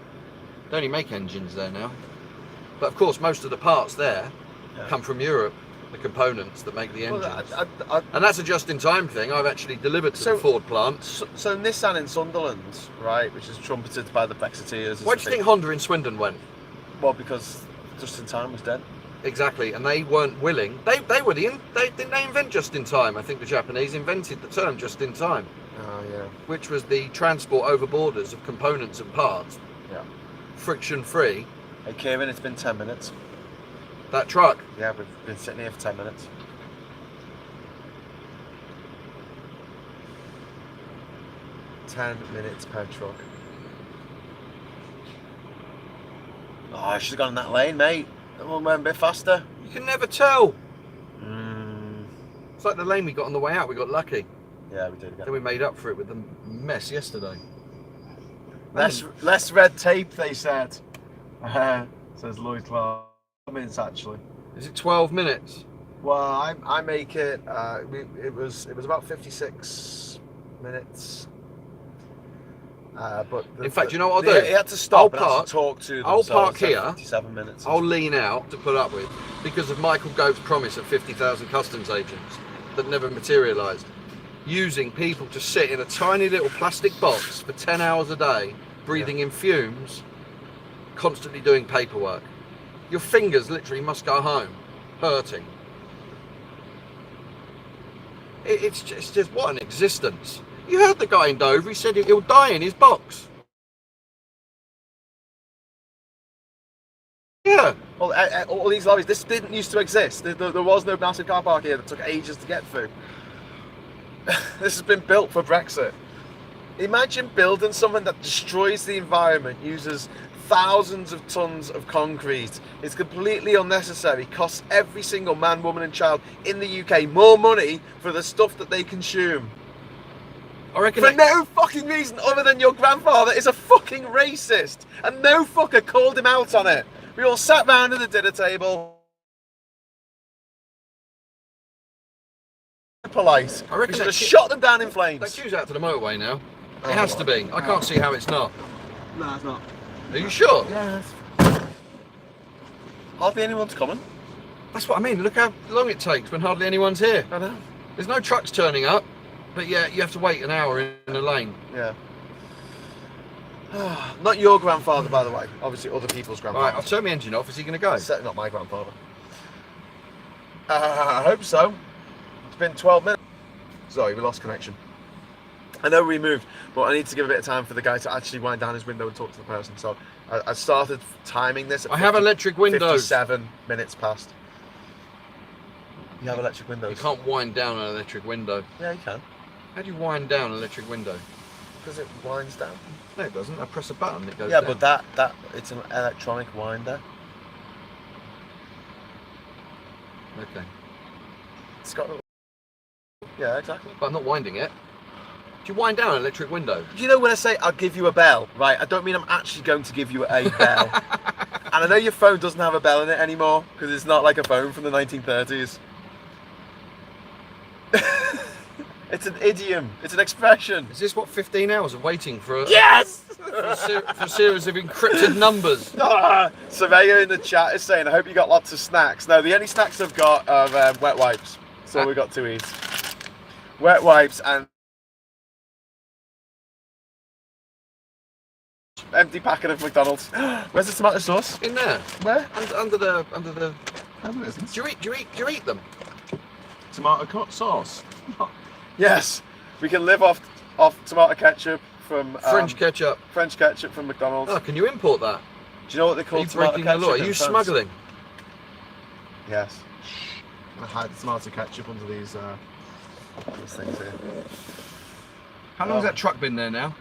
They only make engines there now. But of course, most of the parts there come from Europe, the components that make the engines. Well, And that's a just-in-time thing. I've actually delivered to the Ford plant. so Nissan in Sunderland, right, which is trumpeted by the Brexiteers. Why do you think Honda in Swindon went? Well, because just in time was dead. Exactly, and they weren't willing. They didn't they invent just in time. I think the Japanese invented the term just in time, Oh yeah. which was the transport over borders of components and parts, Yeah. friction free. Hey Kieran, it's been 10 minutes. That truck. Yeah, we've been sitting here for 10 minutes. $10 per truck. Oh, I should have gone in that lane, mate. That one went a bit faster. You can never tell. It's like the lane we got on the way out. We got lucky. Yeah, we did. Then we made up for it with the mess yesterday. Less red tape, they said. Says Lloyd Clark. Minutes actually. Is it 12 minutes? Well, I make it. It was about 56 minutes. But In fact, you know what I'll do? He had to stop I'll park, and talk to them. I'll so park it's like here. 57 minutes. I'll lean out to put up with because of Michael Gove's promise of 50,000 customs agents that never materialised. Using people to sit in a tiny little plastic box for 10 hours a day, breathing in fumes, constantly doing paperwork. Your fingers literally must go home, hurting. It's just what an existence. You heard the guy in Dover, he said he'll die in his box. Yeah. Well, all these lorries, this didn't used to exist. There was no massive car park here that took ages to get through. This has been built for Brexit. Imagine building something that destroys the environment, uses thousands of tons of concrete. It's completely unnecessary, costs every single man, woman and child in the UK more money for the stuff that they consume. I reckon For no fucking reason other than your grandfather is a fucking racist and no fucker called him out on it. We all sat round at the dinner table. Polite. I reckon we should have that shot them down in flames. that queue's out to the motorway now. It has to be. I can't see how it's not. No, it's not. Are you sure? Yeah. Hardly anyone's coming. That's what I mean. Look how long it takes when hardly anyone's here. I know. There's no trucks turning up, but yeah, you have to wait an hour in a lane. Yeah. Not your grandfather, by the way. Obviously, other people's All right, grandfather. I've turned my engine off. Is he going to go? Certainly not my grandfather. I hope so. It's been 12 minutes. Sorry, we lost connection. I know we moved, but I need to give a bit of time for the guy to actually wind down his window and talk to the person. So I started timing this. At I have electric windows. 57 minutes past. You have electric windows? You can't wind down an electric window. Yeah, you can. How do you wind down an electric window? Because it winds down. No, it doesn't. I press a button, it goes Yeah, down. but that it's an electronic winder. Okay. It's got a... Yeah, exactly. But I'm not winding it. Do you wind down an electric window? You know when I say I'll give you a bell, right? I don't mean I'm actually going to give you a bell. And I know your phone doesn't have a bell in it anymore because it's not like a phone from the 1930s. It's an idiom. It's an expression. Is this what 15 hours of waiting for a, Yes! for a series of encrypted numbers? Surveyor in the chat is saying, I hope you got lots of snacks. No, the only snacks I've got are wet wipes. So we've got to eat. Wet wipes and empty packet of McDonald's. Where's the tomato sauce? In there. Where? Under the. How is this? Do you eat them? Tomato sauce. Yes, we can live off tomato ketchup from French ketchup. French ketchup from McDonald's. Oh, can you import that? Do you know what they call Are you tomato breaking the ketchup? law? Are in you France? smuggling? Yes. I hide the tomato ketchup under these things here. How long's that truck been there now?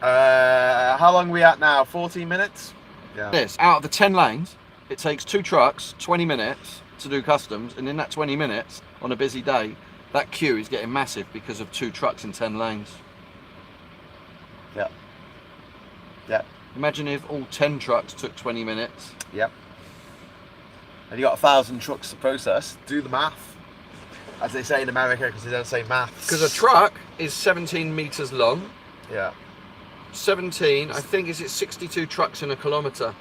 How long are we at now? 14 minutes? Yeah. This, out of the 10 lanes, it takes 2 trucks 20 minutes to do customs, and in that 20 minutes on a busy day, that queue is getting massive because of 2 trucks in 10 lanes. Yeah. Yeah. Imagine if all 10 trucks took 20 minutes. Yep. And you got 1,000 trucks to process. Do the math, as they say in America, because they don't say maths. Because a truck is 17 meters long. Yeah. 17, I think, is it 62 trucks in a kilometre?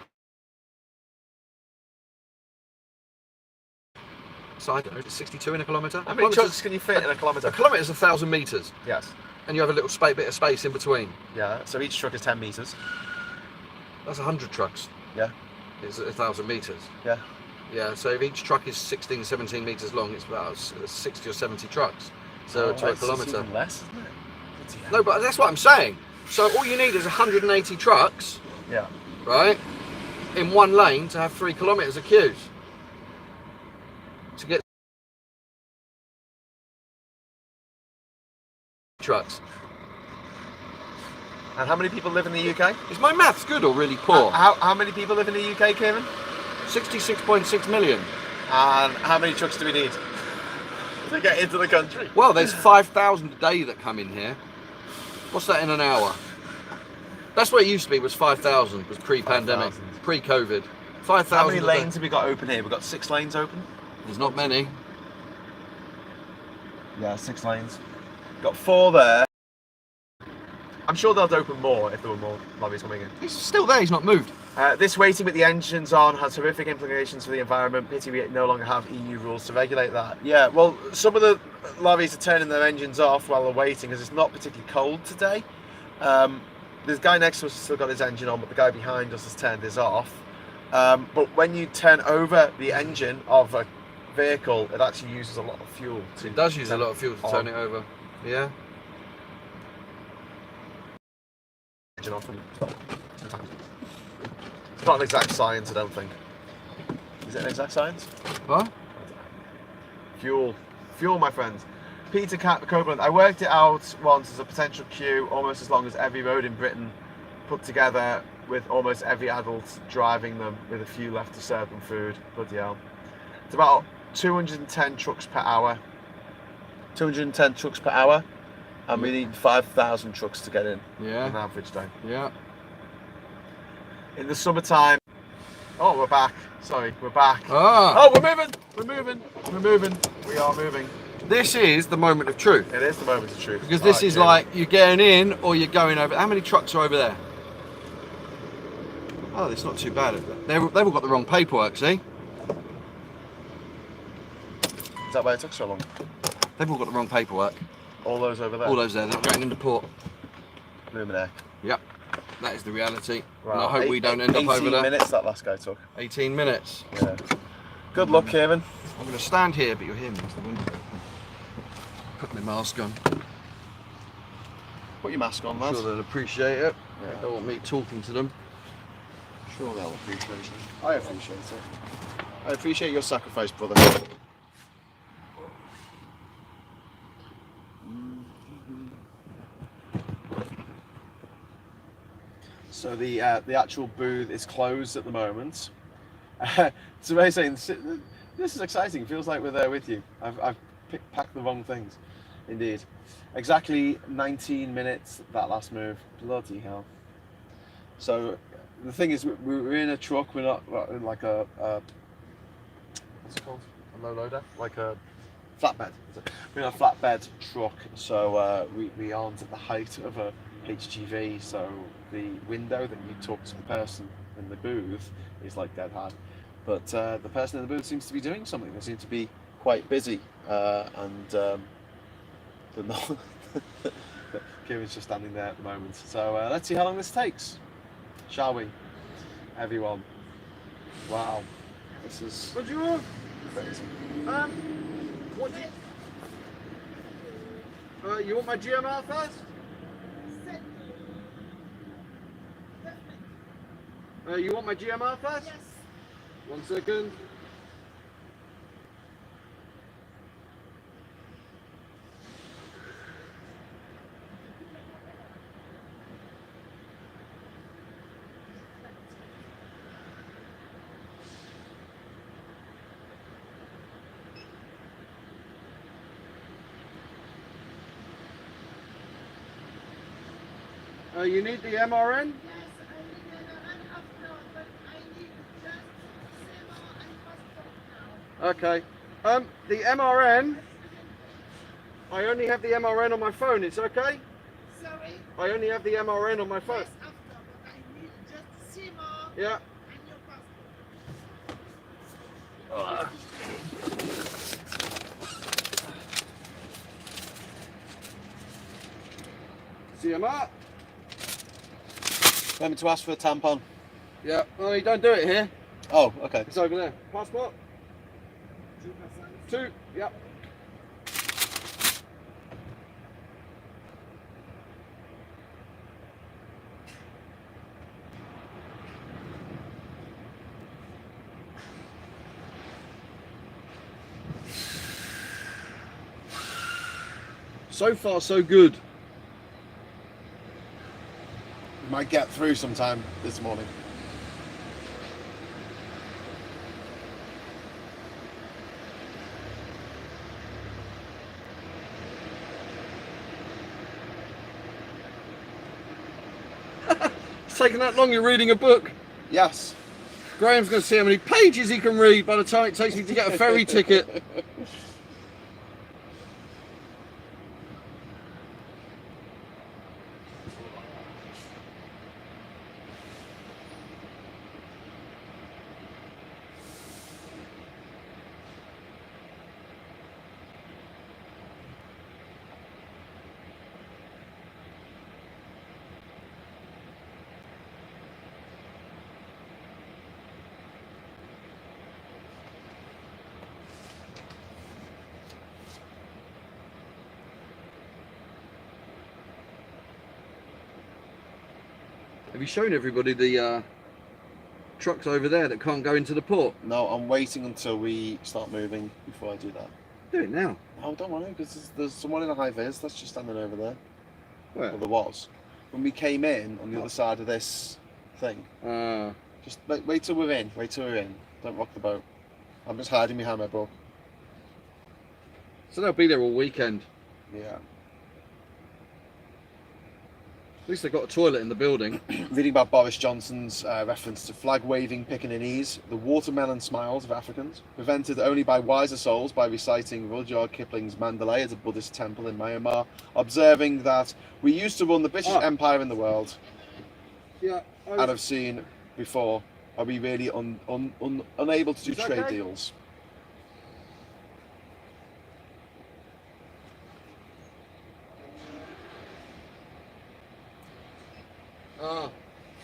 So I don't know, is it 62 in a kilometre? How many trucks can you fit in a kilometre? A kilometre is 1,000 metres. Yes. And you have a little bit of space in between. Yeah. So each truck is 10 meters. That's 100 trucks. Yeah. It's 1,000 metres. Yeah. Yeah, so if each truck is 16, 17 metres long, it's about 60 or 70 trucks. So to a kilometre. It's even less, isn't it? No, but that's what I'm saying. So all you need is 180 trucks, Yeah. right, in one lane to have 3 kilometres of queues. To get trucks. And how many people live in the UK? Is my maths good or really poor? How many people live in the UK, Kieran? 66.6 million. And how many trucks do we need to get into the country? Well, there's 5,000 a day that come in here. What's that in an hour? That's what it used to be, was 5,000, was pre-pandemic, 5,000. pre-COVID. 5,000 How many a day. lanes have we got open here? We've got 6 lanes open. There's not many. Yeah, 6 lanes. Got 4 there. I'm sure they'll open more if there were more lorries coming in. He's still there, he's not moved. This waiting with the engines on has horrific implications for the environment. Pity we no longer have EU rules to regulate that. Yeah, well, some of the lorries are turning their engines off while they're waiting because it's not particularly cold today. The guy next to us has still got his engine on, but the guy behind us has turned his off. But when you turn over the engine of a vehicle, it actually uses a lot of fuel. It does use a lot of fuel to turn it over. Yeah. Engine off and stop. It's not an exact science, I don't think. Is it an exact science? What? Fuel, my friends. Peter Copeland, I worked it out once as a potential queue almost as long as every road in Britain put together, with almost every adult driving them with a few left to serve them food. Bloody hell. It's about 210 trucks per hour. 210 trucks per hour, and we need 5,000 trucks to get in an average day. Yeah. In the summertime, oh, we're back. Sorry, we're back. Ah. Oh, we're moving. We are moving. This is the moment of truth. It is the moment of truth. Because this is like, you're getting in or you're going over. How many trucks are over there? Oh, it's not too bad. They've all got the wrong paperwork, see? Is that why it took so long? They've all got the wrong paperwork. All those over there? All those there, they're going into port. Luminaire. Yep, that is the reality. Right. And I hope we don't end up over 18 there. minutes that last guy took. 18 minutes. Yeah. Good luck, Kieran. I'm going to stand here, but you'll hear me. The window. Put my mask on. Put your mask on, I'm lads. sure they'll appreciate it. Yeah. They don't want me talking to them. Sure they'll appreciate it. I appreciate it. I appreciate your sacrifice, brother. So the actual booth is closed at the moment. So basically, This is exciting. It feels like we're there with you. I've packed the wrong things. Indeed. Exactly 19 minutes, that last move. Bloody hell. So, the thing is, we're in a truck. We're not in like a what's it called? A loader? Like a flatbed. We're in a flatbed truck, so we aren't at the height of a HGV, so the window that you talk to the person in the booth is like dead hard. But the person in the booth seems to be doing something. They seem to be quite busy, and Kieran's just standing there at the moment. So let's see how long this takes, shall we, everyone? Wow, this is What do you want? crazy. What do you want my GMR first? You want my GMR first? Yes. 1 second. You need the MRN? Yes, I need an after, but I need just SEMA and passport now. Okay. The MRN, I only have the MRN on my phone, it's okay? Sorry? I only have the MRN on my phone. Yes, after, but I need just SEMA Yeah. and your passport. CMR? Remember to ask for a tampon. Yeah. Oh, you don't do it here. Oh, okay. It's over there. Passport? 2. Yep. So far, so good. Might get through sometime this morning. It's taken that long, you're reading a book. Yes. Graham's going to see how many pages he can read by the time it takes me to get a ferry ticket. Have you shown everybody the trucks over there that can't go into the port? No, I'm waiting until we start moving before I do that. Do it now. Oh, don't worry, because there's someone in a high vis that's just standing over there. Where? Well, there was. When we came in on the other side of this thing. Just wait till we're in. Wait till we're in. Don't rock the boat. I'm just hiding behind my book. So they'll be there all weekend. Yeah. At least they've got a toilet in the building. Reading about Boris Johnson's reference to flag-waving Pekingese, the watermelon smiles of Africans, prevented only by wiser souls by reciting Rudyard Kipling's Mandalay at a Buddhist temple in Myanmar, observing that we used to run the British Empire in the world, Yeah. and have seen before, are we really unable to do trade deals?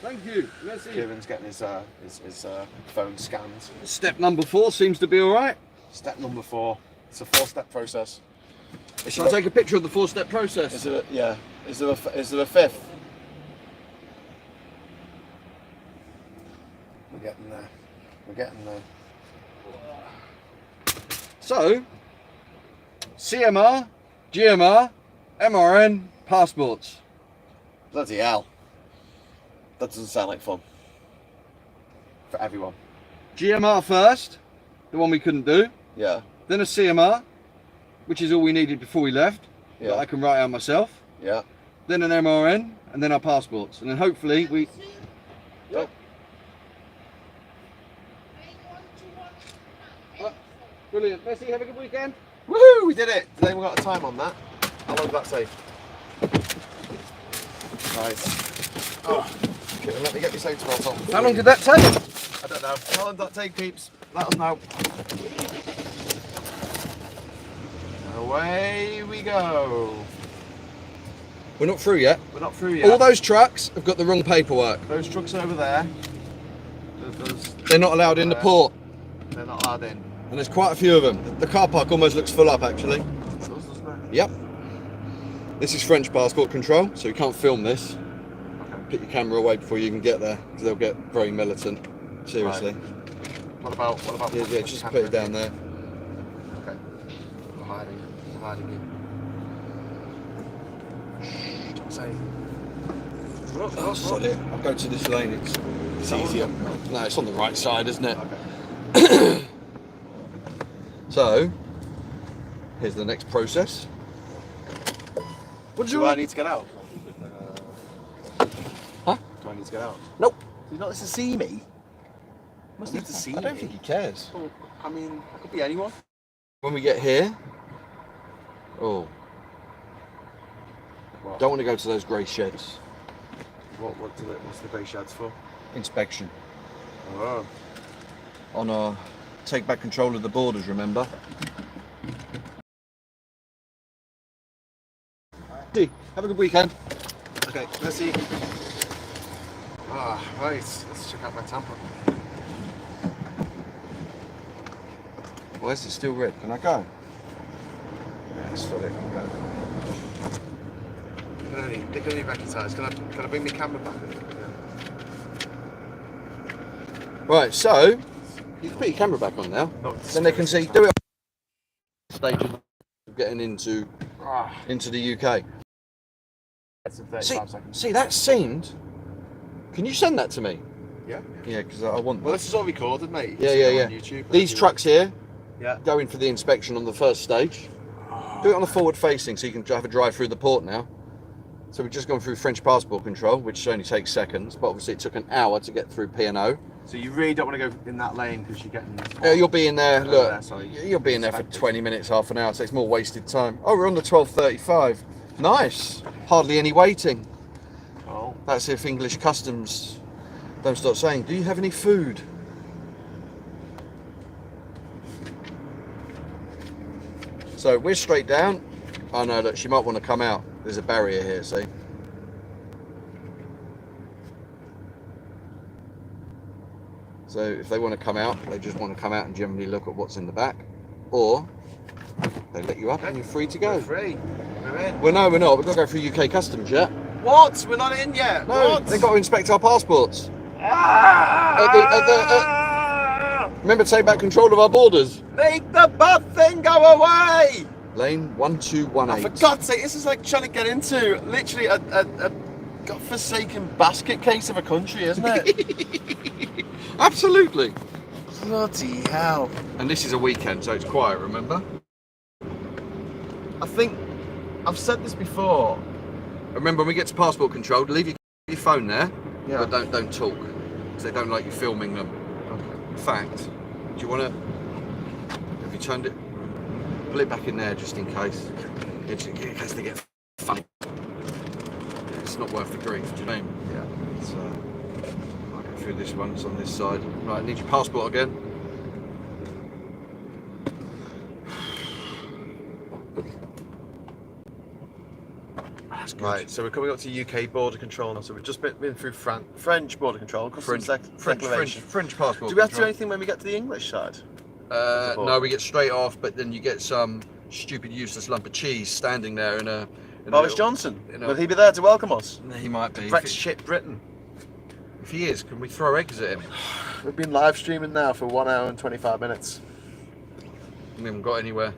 Thank you. Merci. Kieran's getting his phone scanned. Step number 4 seems to be all right. Step number 4. It's a 4-step process. Shall I take a picture of the 4-step process? Is there a 5th? We're getting there. We're getting there. So, CMR, GMR, MRN, passports. Bloody hell. That doesn't sound like fun. For everyone. GMR first, the one we couldn't do. Yeah. Then a CMR, which is all we needed before we left, Yeah. that I can write out myself. Yeah. Then an MRN, and then our passports. And then hopefully we... Yep. Brilliant. Messi, have a good weekend. Woohoo! We did it. Today we got a time on that. How long did that take? Nice. Oh, okay, let me get my safety belt on. How long did that take? I don't know. How long did that take, peeps? Let us know. Away we go. We're not through yet. We're not through yet. All those trucks have got the wrong paperwork. Those trucks over there. They're not allowed in the port. They're not allowed in. And there's quite a few of them. The car park almost looks full up, actually. It does, doesn't it? Yep. This is French passport control, so you can't film this. Okay. Put your camera away before you can get there, because they'll get very militant. Seriously. Right. What about? Yeah, just put it down there. Okay. We're hiding. We're hiding in. Don't say. Oh, sod it. I'll go to this lane. It's easier. No, it's on the right side, isn't it? Okay. So, here's the next process. What Do I need to get out? Huh? Do I need to get out? Nope. He's not to see me. Must need to see me. I don't think he cares. Well, I mean, it could be anyone. When we get here, oh, What? don't want to go to those grey sheds. What's the grey sheds for? Inspection. Oh. On our take back control of the borders, remember? Have a good weekend. Okay, let's see. Ah, right. Let's check out my tampon. Why is it still red? Can I go? Yeah, let's fill it. They can only recognise. Can I bring my camera back? Right, so you can put your camera back on now. No, Then they can see. Do it. Stage of getting into the UK. It's in See, 35 seconds. see, that seemed. Can you send that to me? Yeah. Yeah, because I want. Well, this is all recorded, mate. Yeah, It's yeah, on yeah. YouTube. These trucks here Yeah. go in for the inspection on the first stage. Do it on the forward facing so you can have a drive through the port now. So we've just gone through French passport control, which only takes seconds, but obviously it took an hour to get through P&O. So you really don't want to go in that lane because you're getting. You'll be in there, look, there, sorry. you'll be in there for 20 minutes, half an hour, so it's more wasted time. Oh, we're on the 12:35. Nice. Hardly any waiting. Oh. That's if English customs don't start saying, do you have any food? So we're straight down. Oh no, look, she might want to come out. There's a barrier here, see? So if they want to come out, they just want to come out and generally look at what's in the back. Or they let you up and you're free to go. We're free. We're in. Well, no, we're not. We've got to go through UK customs yet. What? We're not in yet. No, What? they've got to inspect our passports. Ah! Remember, take back control of our borders. Make the bad thing go away! Lane 1218. For God's sake, this is like trying to get into literally a godforsaken basket case of a country, isn't it? Absolutely. Bloody hell. And this is a weekend, so it's quiet, remember? I think I've said this before. Remember, when we get to passport control, leave your phone there, Yeah. but don't talk, because they don't like you filming them. In fact, do you want to, have you turned it, pull it back in there just in case, in case they get funny. It's not worth the grief, do you know what I mean? Yeah. So, I'll go through this one, it's on this side. Right, I need your passport again. That's good. Right, so we're coming up to UK border control now. So we've just been through French border control, French French passport. Do we have to do control. anything when we get to the English side? No, we get straight off, but then you get some stupid, useless lump of cheese standing there in a. Boris Johnson. you know- Will he be there to welcome us? He might be. Brexit Britain. If he is, can we throw eggs at him? We've been live streaming now for 1 hour and 25 minutes. We haven't got anywhere.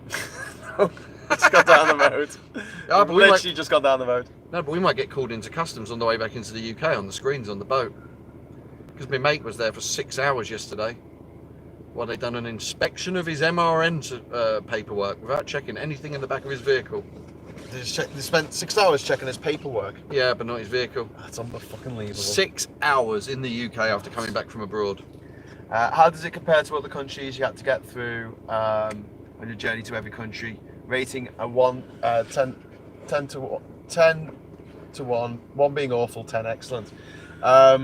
Just got down the road. Yeah, but we Literally just got down the road. No, but we might get called into customs on the way back into the UK on the screens on the boat. Because my mate was there for 6 hours yesterday. Well, they've done an inspection of his MRN paperwork without checking anything in the back of his vehicle. They spent 6 hours checking his paperwork. Yeah, but not his vehicle. That's unbelievable. 6 hours in the UK after coming back from abroad. How does it compare to other countries you had to get through on your journey to every country? Rating a 10 to 1, 1 being awful, 10 excellent. I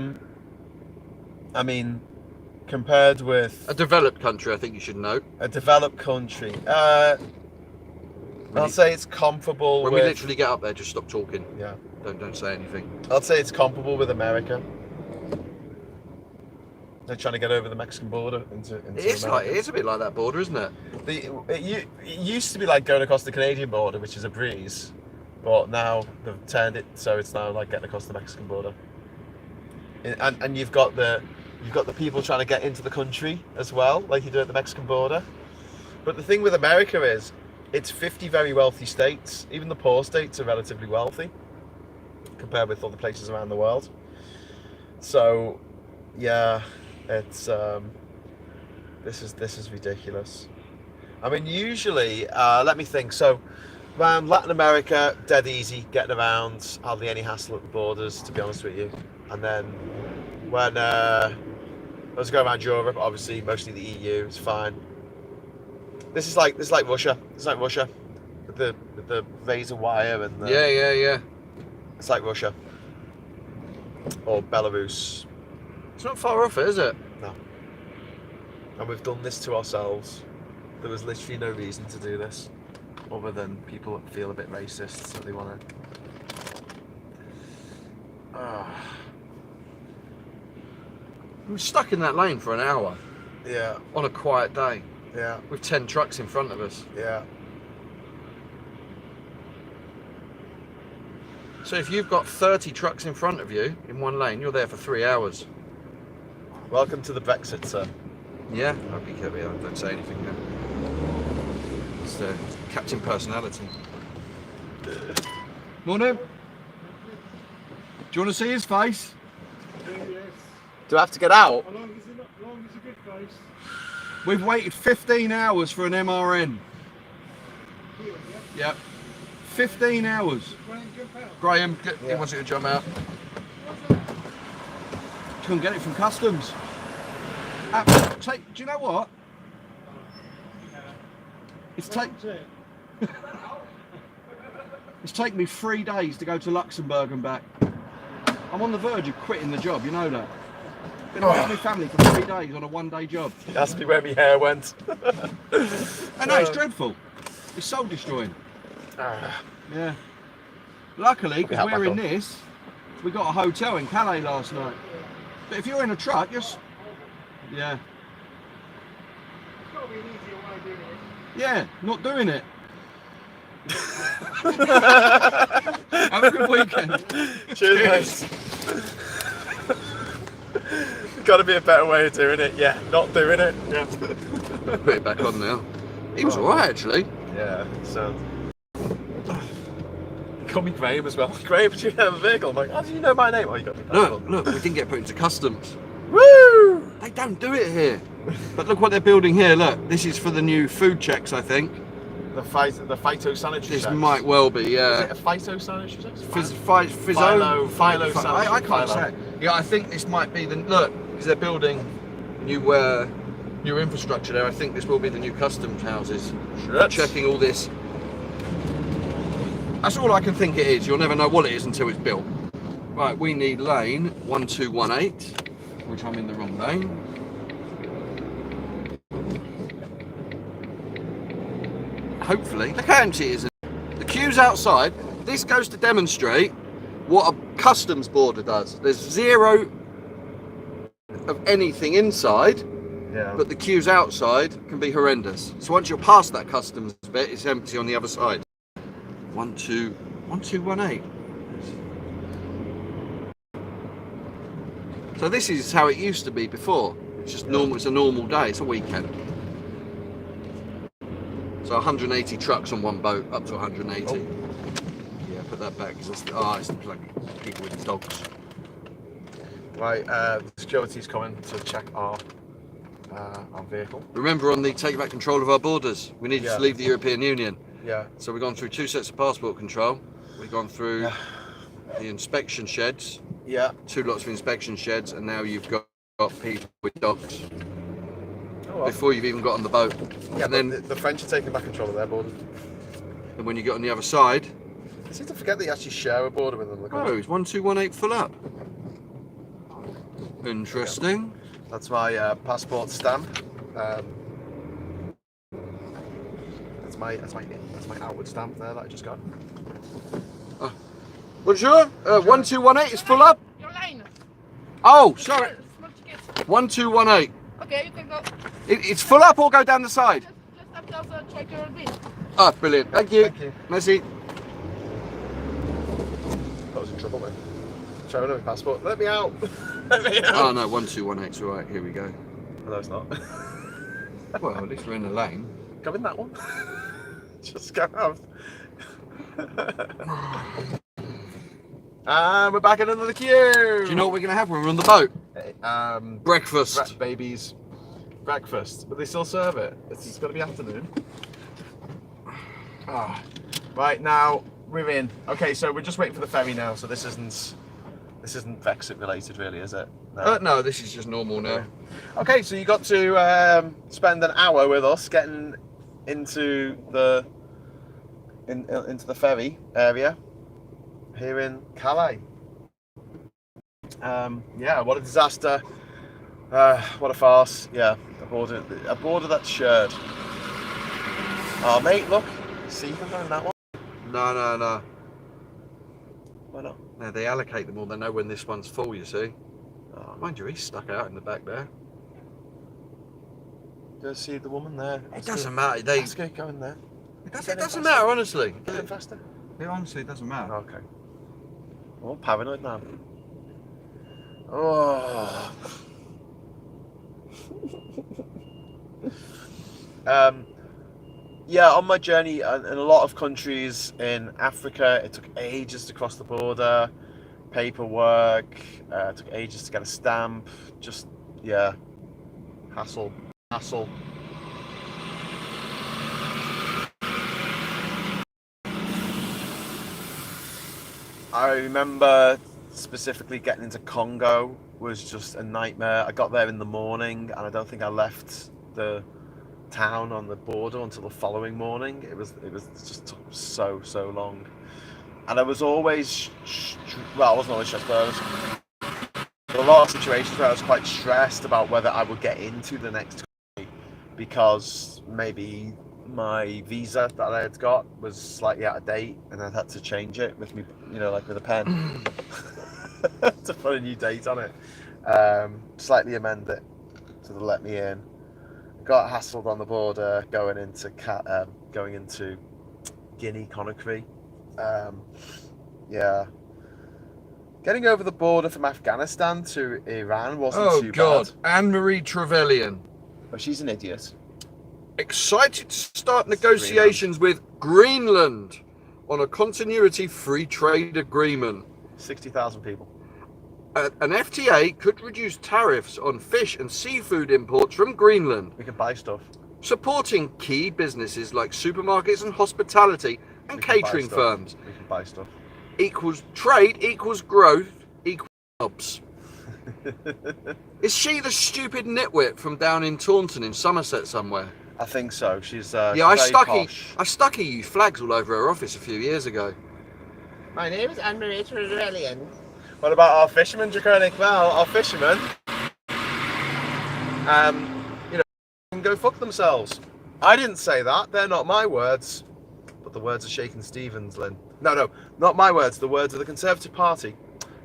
mean, compared with A developed country, I think you should note. a developed country, I'll say it's comparable When with. we literally get up there, just stop talking. Yeah, Don't say anything. I'd say it's comparable with America. They're trying to get over the Mexican border into America. It is a bit like that border, isn't it? It used to be like going across the Canadian border, which is a breeze, but now they've turned it so it's now like getting across the Mexican border. And you've got the people trying to get into the country as well, like you do at the Mexican border. But the thing with America is, it's 50 very wealthy states. Even the poor states are relatively wealthy compared with other places around the world. So, yeah, it's this is ridiculous. I mean, usually, let me think. So, around Latin America, dead easy getting around, hardly any hassle at the borders, to be honest with you. And then when I was going around Europe, obviously mostly the EU, it's fine. This is like Russia. It's like Russia with the razor wire and the, Yeah. It's like Russia or Belarus. It's not far off it, is it? No. And we've done this to ourselves. There was literally no reason to do this, other than people feel a bit racist, so they want to. We were stuck in that lane for an hour Yeah, on a quiet day yeah, with 10 trucks in front of us. yeah. So if you've got 30 trucks in front of you in one lane, you're there for 3 hours. Welcome to the Brexit, sir. Yeah, I'll be careful. Don't say anything now. It's the captain personality. Morning. Do you want to see his face? Do I have to get out? How long is a good face? We've waited 15 hours for an MRN. Here, yeah? Yep. 15 hours. Graham, jump out. Graham, he Yeah. wants you to jump out. Couldn't get it from customs. Do you know what? It's taken me 3 days to go to Luxembourg and back. I'm on the verge of quitting the job, you know that. Been away from my family for 3 days on a one-day job. Ask me where my hair went. I know, it's dreadful. It's soul destroying. Yeah. Luckily, because we're in this, we got a hotel in Calais last night. But if you're in a truck, yeah. There's got to be an easier way of doing it. Yeah, not doing it. Have a good weekend. Cheers, mate. Got to be a better way of doing it. Yeah, not doing it. Yeah. Put it back on now. He was alright actually. Yeah. So. Call me Graham as well. Graham, do you have a vehicle? I'm like, how do you know my name? Oh, you got me. Look, we didn't get put into customs. Woo! They don't do it here. But look what they're building here. Look, this is for the new food checks, I think. The phytosanitary. This checks. might well be, Is yeah. it a phytosanitary? checks? Phytosanitary. I can't say. Yeah, I think this might be the look because they're building new infrastructure there. I think this will be the new customs houses. Shit. Checking all this. That's all I can think it is. You'll never know what it is until it's built. Right, we need lane 1218, which I'm in the wrong lane. Hopefully, look how empty it is. The queue's outside. This goes to demonstrate what a customs border does. There's zero of anything inside, Yeah. but the queues outside can be horrendous. So once you're past that customs bit, it's empty on the other side. 1218. So this is how it used to be before. It's just normal. It's a normal day. It's a weekend. So 180 trucks on one boat, up to 180. Oh. Yeah, put that back because it's the people with dogs. Right, security's coming to check our our vehicle. Remember, on the take back control of our borders, we needed to leave the European Union. Yeah. So we've gone through 2 sets of passport control. We've gone through the inspection sheds. Yeah. 2 lots of inspection sheds, and now you've got people with dogs. Oh, well. Before you've even got on the boat. Yeah, and then the French are taking back control of their border. and when you get on the other side, I seem to forget that you actually share a border with them. oh, it's 1218 full up. Interesting. That's my passport stamp. That's my outward stamp there that I just got. Bonjour. 1218 is full up. Your line. Oh, sorry. Small ticket. 1218. Okay, you can go. It's full up or go down the side? Just up the check your bill. Ah, brilliant. Thank you. Thank you. Merci. I was in trouble then. Showing my passport. Let me out. Let me out. Oh no, 1218's all right. Here we go. No, it's not. Well, at least we're in the lane. Go in that one. Just go out. And we're back in another queue. Do you know what we're gonna have when we're on the boat? Breakfast. Rat babies. Breakfast. But they still serve it. It's got to be afternoon. Ah. Right, now we're in. Okay, so we're just waiting for the ferry now. So this isn't Brexit related, really, is it? No, this is just normal now. Okay, so you got to spend an hour with us getting into the into the ferry area here in Calais. Yeah, what a disaster! What a farce! Yeah, a border that's shared. Oh, mate, look, see them going that one. No. Why not? No, they allocate them all. They know when this one's full. You see. Oh, Mind you, he's stuck out in the back there. go see the woman there. It doesn't matter. They. Ask her, go in there. It doesn't matter, honestly. Get in faster. It honestly doesn't matter. Okay. I'm all paranoid now. Oh. Yeah, on my journey in a lot of countries in Africa, it took ages to cross the border. Paperwork, took ages to get a stamp. Just, yeah, hassle. I remember specifically getting into Congo was just a nightmare. I got there in the morning and I don't think I left the town on the border until the following morning. It was just took so long. And I was always, well, I wasn't always stressed, but there were a lot of situations where I was quite stressed about whether I would get into the next country because maybe my visa that I had got was slightly out of date and I had to change it with me, like with a pen to put a new date on it, slightly amend it to let me in. Got hassled on the border going into Guinea-Conakry. Yeah. Getting over the border from Afghanistan to Iran wasn't too God. bad. Anne-Marie Trevelyan. But she's an idiot. Excited to start negotiations with Greenland on a continuity free trade agreement. 60,000 people. An FTA could reduce tariffs on fish and seafood imports from Greenland, We can buy stuff. supporting key businesses like supermarkets and hospitality and We can buy catering stuff. firms. We can buy stuff. Equals trade equals growth equals jobs. Is she the stupid nitwit from down in Taunton in Somerset somewhere? I think so. She's Yeah, she's I very stuck EU flags all over her office a few years ago. My name is Anne-Marie Trevelyan. What about our fishermen, Draconic? Well, our fishermen, can go fuck themselves. I didn't say that. They're not my words. But the words of Shakin' Stevens, Lynn. No, not my words. The words of the Conservative Party,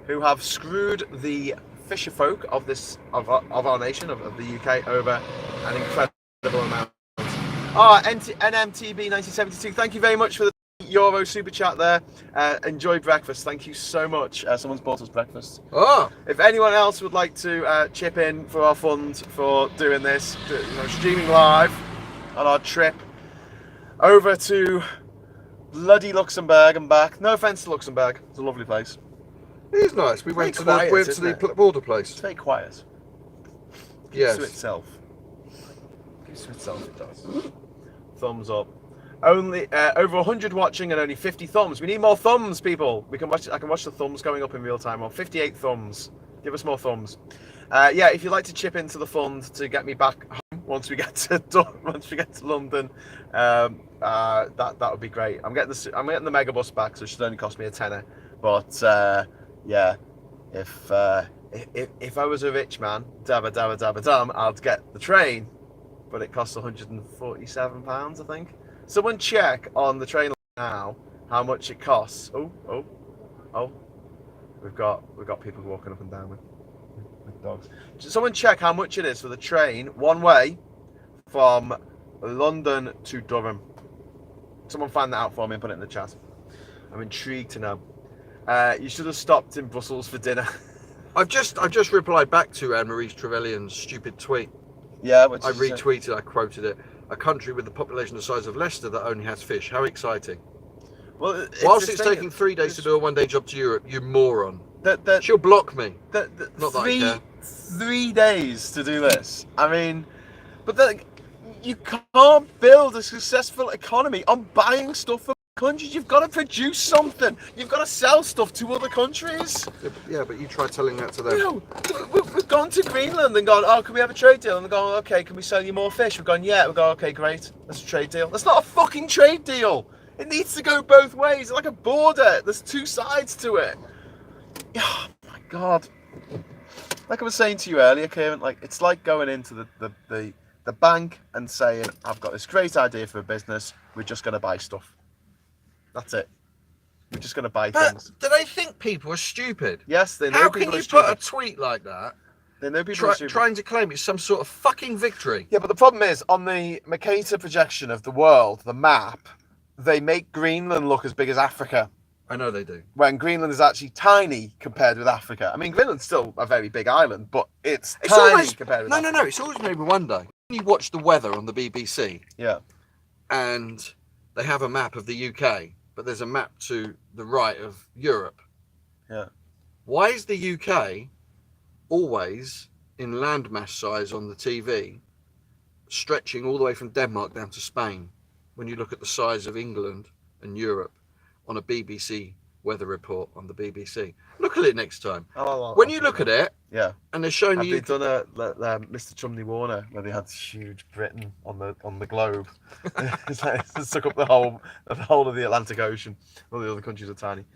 who have screwed the fisher folk of our nation, of the UK, over an incredible amount. NMTB 1972. Thank you very much for the Euro super chat there. Enjoy breakfast. Thank you so much. Someone's bought us breakfast. Oh, If anyone else would like to chip in for our fund for doing this, streaming live on our trip over to bloody Luxembourg and back. No offence to Luxembourg. It's a lovely place. it is nice. We went to quiet, the isn't it? border It's place. very quiet. Yes. To itself. Gives to itself, it does. Thumbs up. Only over 100 watching and only 50 thumbs. We need more thumbs, people. We can watch. I can watch the thumbs going up in real time. On 58 thumbs. Give us more thumbs. Yeah, if you'd like to chip into the fund to get me back home once we get to London, that would be great. I'm getting the megabus back, so it should only cost me a tenner. But yeah, if I was a rich man, dabba dabba dabba dum, I'd get the train, but it costs £147, I think. Someone check on the train now how much it costs. Oh, we've got people walking up and down with dogs. Someone check how much it is for the train one way from London to Durham. Someone find that out for me and put it in the chat. I'm intrigued to know. You should have stopped in Brussels for dinner. I've just replied back to Anne-Marie Trevelyan's stupid tweet. Yeah, I retweeted, I quoted it. A country with the population the size of Leicester that only has fish. How exciting. Well, Whilst it's taking 3 days to do a one-day job to Europe, you moron. She'll block me. Not that I care. 3 days to do this. I mean, but you can't build a successful economy on buying stuff from countries. You've got to produce something. You've got to sell stuff to other countries. Yeah, but you try telling that to them. No, we've gone to Greenland and gone, oh, can we have a trade deal? And they're going, okay, can we sell you more fish? We've gone, yeah. We've gone, okay, great. That's a trade deal. That's not a fucking trade deal. It needs to go both ways. It's like a border. There's two sides to it. Oh my God. Like I was saying to you earlier, Kieran, like it's like going into the bank and saying, I've got this great idea for a business. We're just going to buy stuff. That's it. We're just going to buy things. Do they think people are stupid? Yes, they know How people can are you stupid. put a tweet like that? They know people are stupid. Trying to claim it's some sort of fucking victory. Yeah, but the problem is, on the Mercator projection of the world, the map, they make Greenland look as big as Africa. I know they do. When Greenland is actually tiny compared with Africa. I mean, Greenland's still a very big island, but it's tiny always, compared with Africa. No. It's always made me wonder. When you watch the weather on the BBC, Yeah. and they have a map of the UK, but there's a map to the right of Europe. Yeah. Why is the UK always in landmass size on the TV, stretching all the way from Denmark down to Spain, when you look at the size of England and Europe on a BBC weather report on the BBC? Look at it next time. When you look at it, yeah, and they're showing have you. they done a Mr. Chumley Warner where they had huge Britain on the globe? It's like it took up the whole of the Atlantic Ocean. All the other countries are tiny.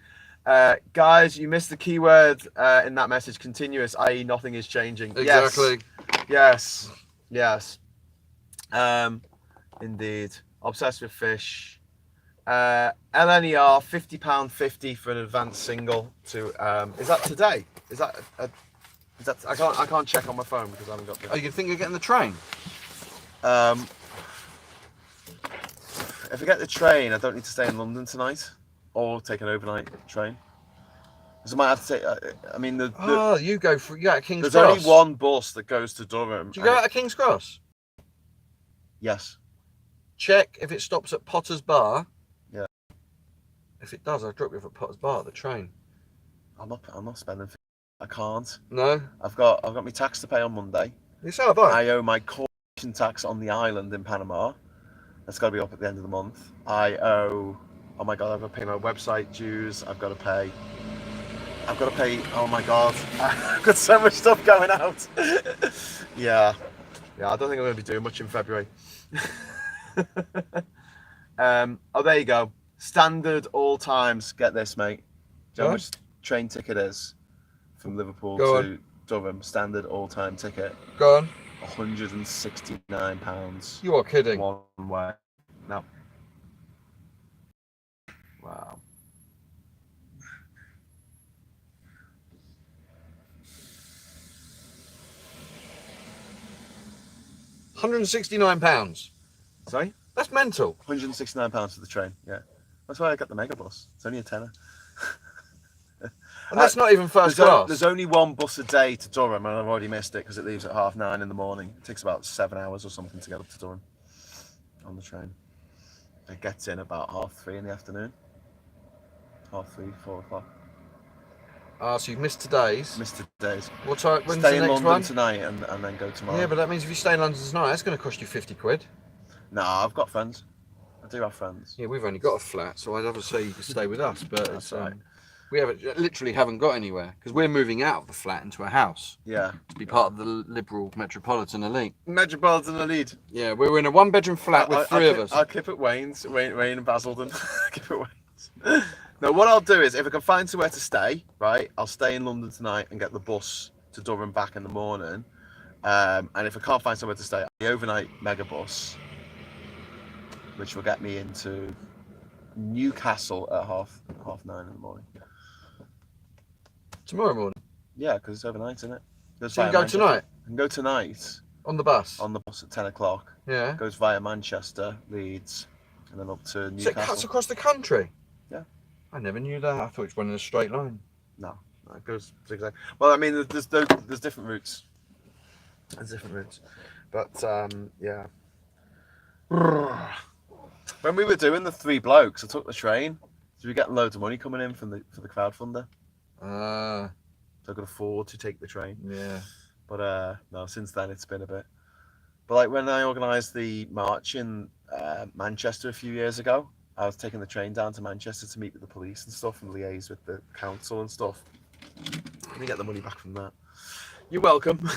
Guys, you missed the keyword in that message. Continuous, i.e., nothing is changing. Exactly. Yes. Indeed. Obsessed with fish. LNER £50.50 for an advanced single. Is that today? Is that I can't check on my phone because I haven't got the. Oh, you think you're getting the train? If I get the train, I don't need to stay in London tonight or take an overnight train. Because I might have to take. I mean, you go out of King's there's Cross. only one bus that goes to Durham. Do you go out of King's Cross? Yes. Check if it stops at Potter's Bar. Yeah. If it does, I'll drop you off at Potter's Bar, the train. I'm not spending. I can't. No. I've got my tax to pay on Monday. Yes, have I. I owe my corporation tax on the island in Panama. That's got to be up at the end of the month. I owe. Oh my God! I've got to pay my website dues. I've got to pay. Oh my God! I've got so much stuff going out. Yeah. I don't think I'm going to be doing much in February. Oh, there you go. Standard all times. Get this, mate. Do you know how much train ticket is from Liverpool to Durham? Standard all time ticket. Go on. £169. You are kidding. One way. No. Wow. £169. Sorry? That's mental. £169 for the train. Yeah. That's why I got the megabus. It's only a tenner. And that's not even first class. There's only one bus a day to Durham, and I've already missed it because it leaves at 9:30 in the morning. It takes about 7 hours or something to get up to Durham on the train. It gets in about 3:30 in the afternoon. 3:30, 4 o'clock. Ah, so you've missed today's. Missed today's. What time? When's Stay the in next London one? tonight and then go tomorrow. Yeah, but that means if you stay in London tonight, that's going to cost you 50 quid. Nah, I've got friends. I do have friends. Yeah, we've only got a flat, so I'd have to say you could stay with us, but That's right. we literally haven't got anywhere because we're moving out of the flat into a house Yeah. to be part of the liberal metropolitan elite. Metropolitan elite. Yeah, we're in a one-bedroom flat with three of us. I'll keep it Wayne and Basildon. Keep it Wayne's. No, what I'll do is if I can find somewhere to stay, right, I'll stay in London tonight and get the bus to Dover and back in the morning. And if I can't find somewhere to stay, the overnight megabus, which will get me into Newcastle at half 9 in the morning. Tomorrow morning. Yeah, because it's overnight, isn't it? Goes So you via go Manchester. tonight I can go tonight on the bus. on the bus at 10 o'clock. Yeah. Goes via Manchester, Leeds, and then up to So it Newcastle. cuts across the country. Yeah. I never knew that. I thought it went in a straight line. No, it goes zigzag. Well, I mean, there's different routes. There's different routes, but yeah. When we were doing the Three Blokes, I took the train. So we get loads of money coming in for the crowdfunder. Ah. So I could afford to take the train. Yeah. But no, since then it's been a bit. But like when I organised the march in Manchester a few years ago, I was taking the train down to Manchester to meet with the police and stuff and liaise with the council and stuff. We get the money back from that. You're welcome.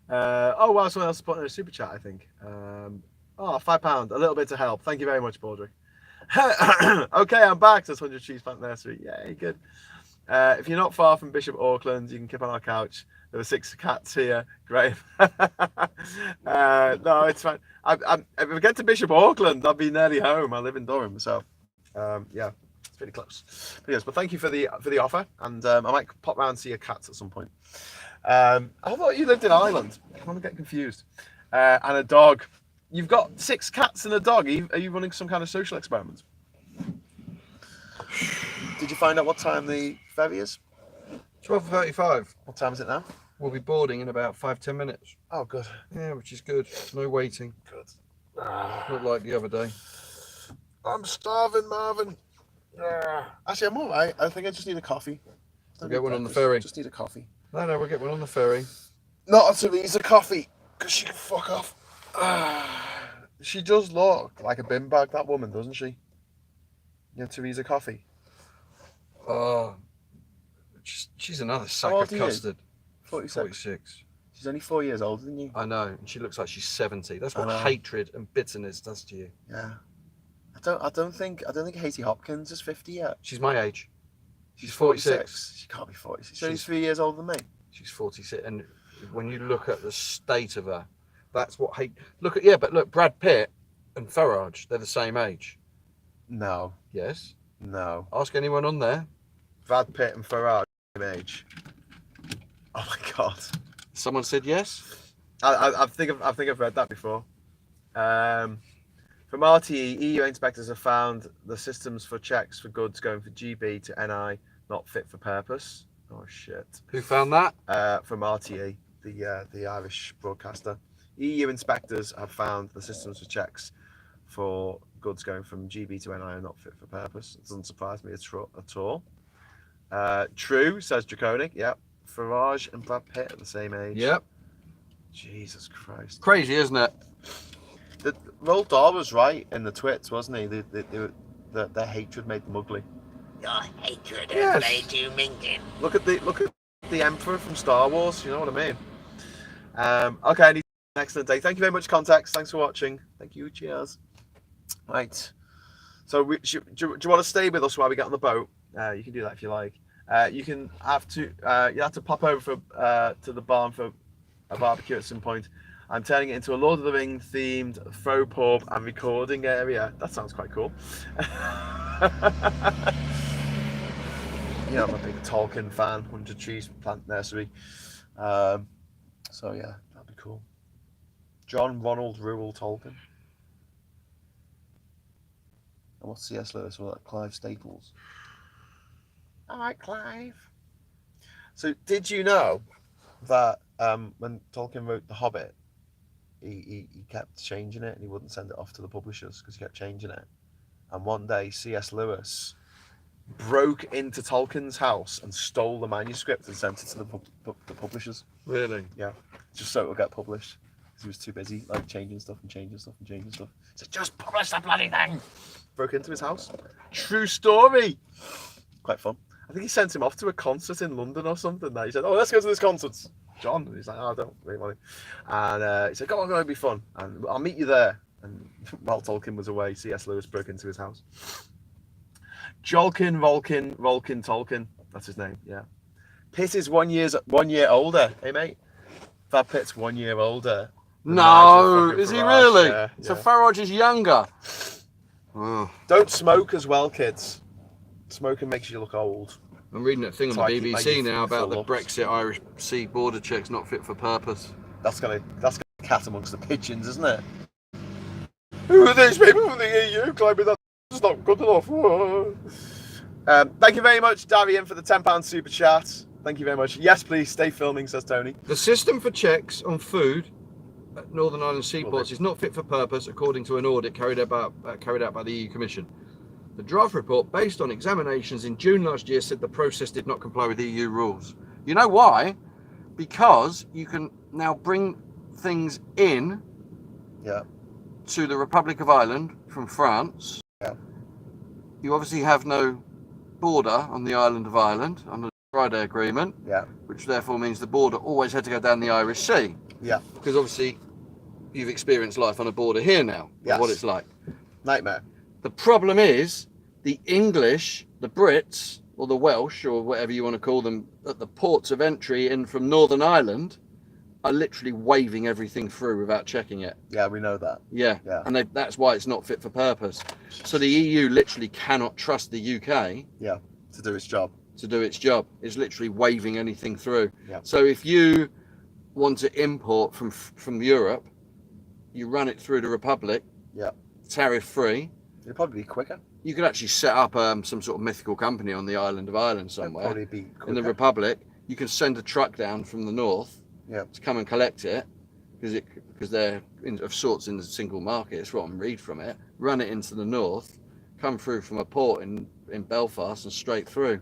Oh wow, someone else put in a super chat, I think. Oh, £5, a little bit to help. Thank you very much, Baldrick. Okay, I'm back. Says 100 Cheese Plant Nursery. Yay, good. If you're not far from Bishop Auckland, you can keep on our couch. There were 6 cats here. Great. No, it's fine. If we get to Bishop Auckland, I'll be nearly home. I live in Durham, so yeah, it's pretty close. But yes, but thank you for the offer, and I might pop round and see your cats at some point. I thought you lived in Ireland. I'm gonna get confused. And a dog. You've got 6 cats and a dog. Are you running some kind of social experiment? Did you find out what time the ferry is? 12:35. What time is it now? We'll be boarding in about 5-10 minutes. Oh, good. Yeah, which is good. No waiting. Good. Not like the other day. I'm starving, Marvin. Actually, I'm all right. I think I just need a coffee. We'll get one on the ferry. Just need a coffee. No, we'll get one on the ferry. Not a Teresa coffee, because she can fuck off. She does look like a bin bag, that woman, doesn't she? You know, Teresa Coffee. Oh, she's another sack How of old are you? custard. 46. 46. She's only 4 years older than you. I know, and she looks like she's 70. That's what I know. hatred and bitterness does to you. Yeah. I don't think Haiti Hopkins is 50 yet. She's my age. She's 46. She can't be 46. She's only 3 years older than me. She's 46, and when you look at the state of her, that's what hate. Look, Brad Pitt and Farage, they're the same age. No. Yes. No. Ask anyone on there. Brad Pitt and Farage, same age. Oh my god. Someone said yes. I think I've read that before. From RTE, EU inspectors have found the systems for checks for goods going from GB to NI not fit for purpose. Oh shit. Who found that? From RTE, the Irish broadcaster. EU inspectors have found the systems for checks for goods going from GB to NI are not fit for purpose. It doesn't surprise me at all. True, says Draconic. Yep. Farage and Brad Pitt at the same age. Yep. Jesus Christ. Crazy, isn't it? Roald Dahl was right in the twits, wasn't he? Their hatred made them ugly. Your hatred Yes. has made you minging. Look at the Emperor from Star Wars. You know what I mean? Okay, an excellent day. Thank you very much, Context. Thanks for watching. Thank you. Cheers. Right. So, do you want to stay with us while we get on the boat? You can do that if you like. You have to pop over to the barn for a barbecue at some point. I'm turning it into a Lord of the Rings themed throw pub and recording area. That sounds quite cool. You know, I'm a big Tolkien fan, 100 Cheese Plant Nursery. So yeah, that'd be cool. John Ronald Reuel Tolkien. And what's C.S. Lewis? Well, Clive Staples. All right, Clive. So, did you know that when Tolkien wrote The Hobbit, he kept changing it and he wouldn't send it off to the publishers because he kept changing it. And one day, C.S. Lewis broke into Tolkien's house and stole the manuscript and sent it to the publishers. Really? Yeah, just so it would get published. Because he was too busy, like changing stuff and changing stuff and changing stuff. He said, just publish the bloody thing. Broke into his house. True story. Quite fun. I think he sent him off to a concert in London or something. He said, oh, let's go to this concert, John. And he's like, oh, I don't really want to. And he said, come on, it'll be fun. And I'll meet you there. And while Tolkien was away, C.S. Lewis broke into his house. Jolkin, Volkin, Tolkien. That's his name, yeah. Pitt is 1 year older. Hey, mate. Brad Pitt's 1 year older. No, is he really? Yeah, So yeah. Farage is younger. Oh. Don't smoke as well, kids. Smoking makes you look old. I'm reading a thing on the Like BBC now about the full Brexit Irish Sea border checks not fit for purpose. That's gonna cat amongst the pigeons, isn't it? Who are these people from the EU claiming that it's not good enough? Thank you very much, Darian, for the £10 super chat. Thank you very much. Yes, please stay filming, says Tony. The system for checks on food at Northern Ireland seaports is not fit for purpose, according to an audit carried out by the EU Commission. The draft report, based on examinations in June last year, said the process did not comply with EU rules. You know why? Because you can now bring things in to the Republic of Ireland from France. Yeah. You obviously have no border on the island of Ireland under the Friday Agreement, which therefore means the border always had to go down the Irish Sea. Yeah. Because obviously you've experienced life on a border here now, what it's like. Nightmare. The problem is the English, the Brits, or the Welsh, or whatever you want to call them, at the ports of entry in from Northern Ireland are literally waving everything through without checking it. Yeah, we know that. Yeah. And that's why it's not fit for purpose. So the EU literally cannot trust the UK. Yeah, to do its job. To do its job. It's literally waving anything through. Yeah. So if you want to import from Europe, you run it through the Republic. Yeah. Tariff free. It'd probably be quicker. You could actually set up some sort of mythical company on the island of Ireland somewhere. It'd probably be quicker. In the Republic. You can send a truck down from the north to come and collect it because they're of sorts in the single market. It's what I read from it. Run it into the north, come through from a port in Belfast and straight through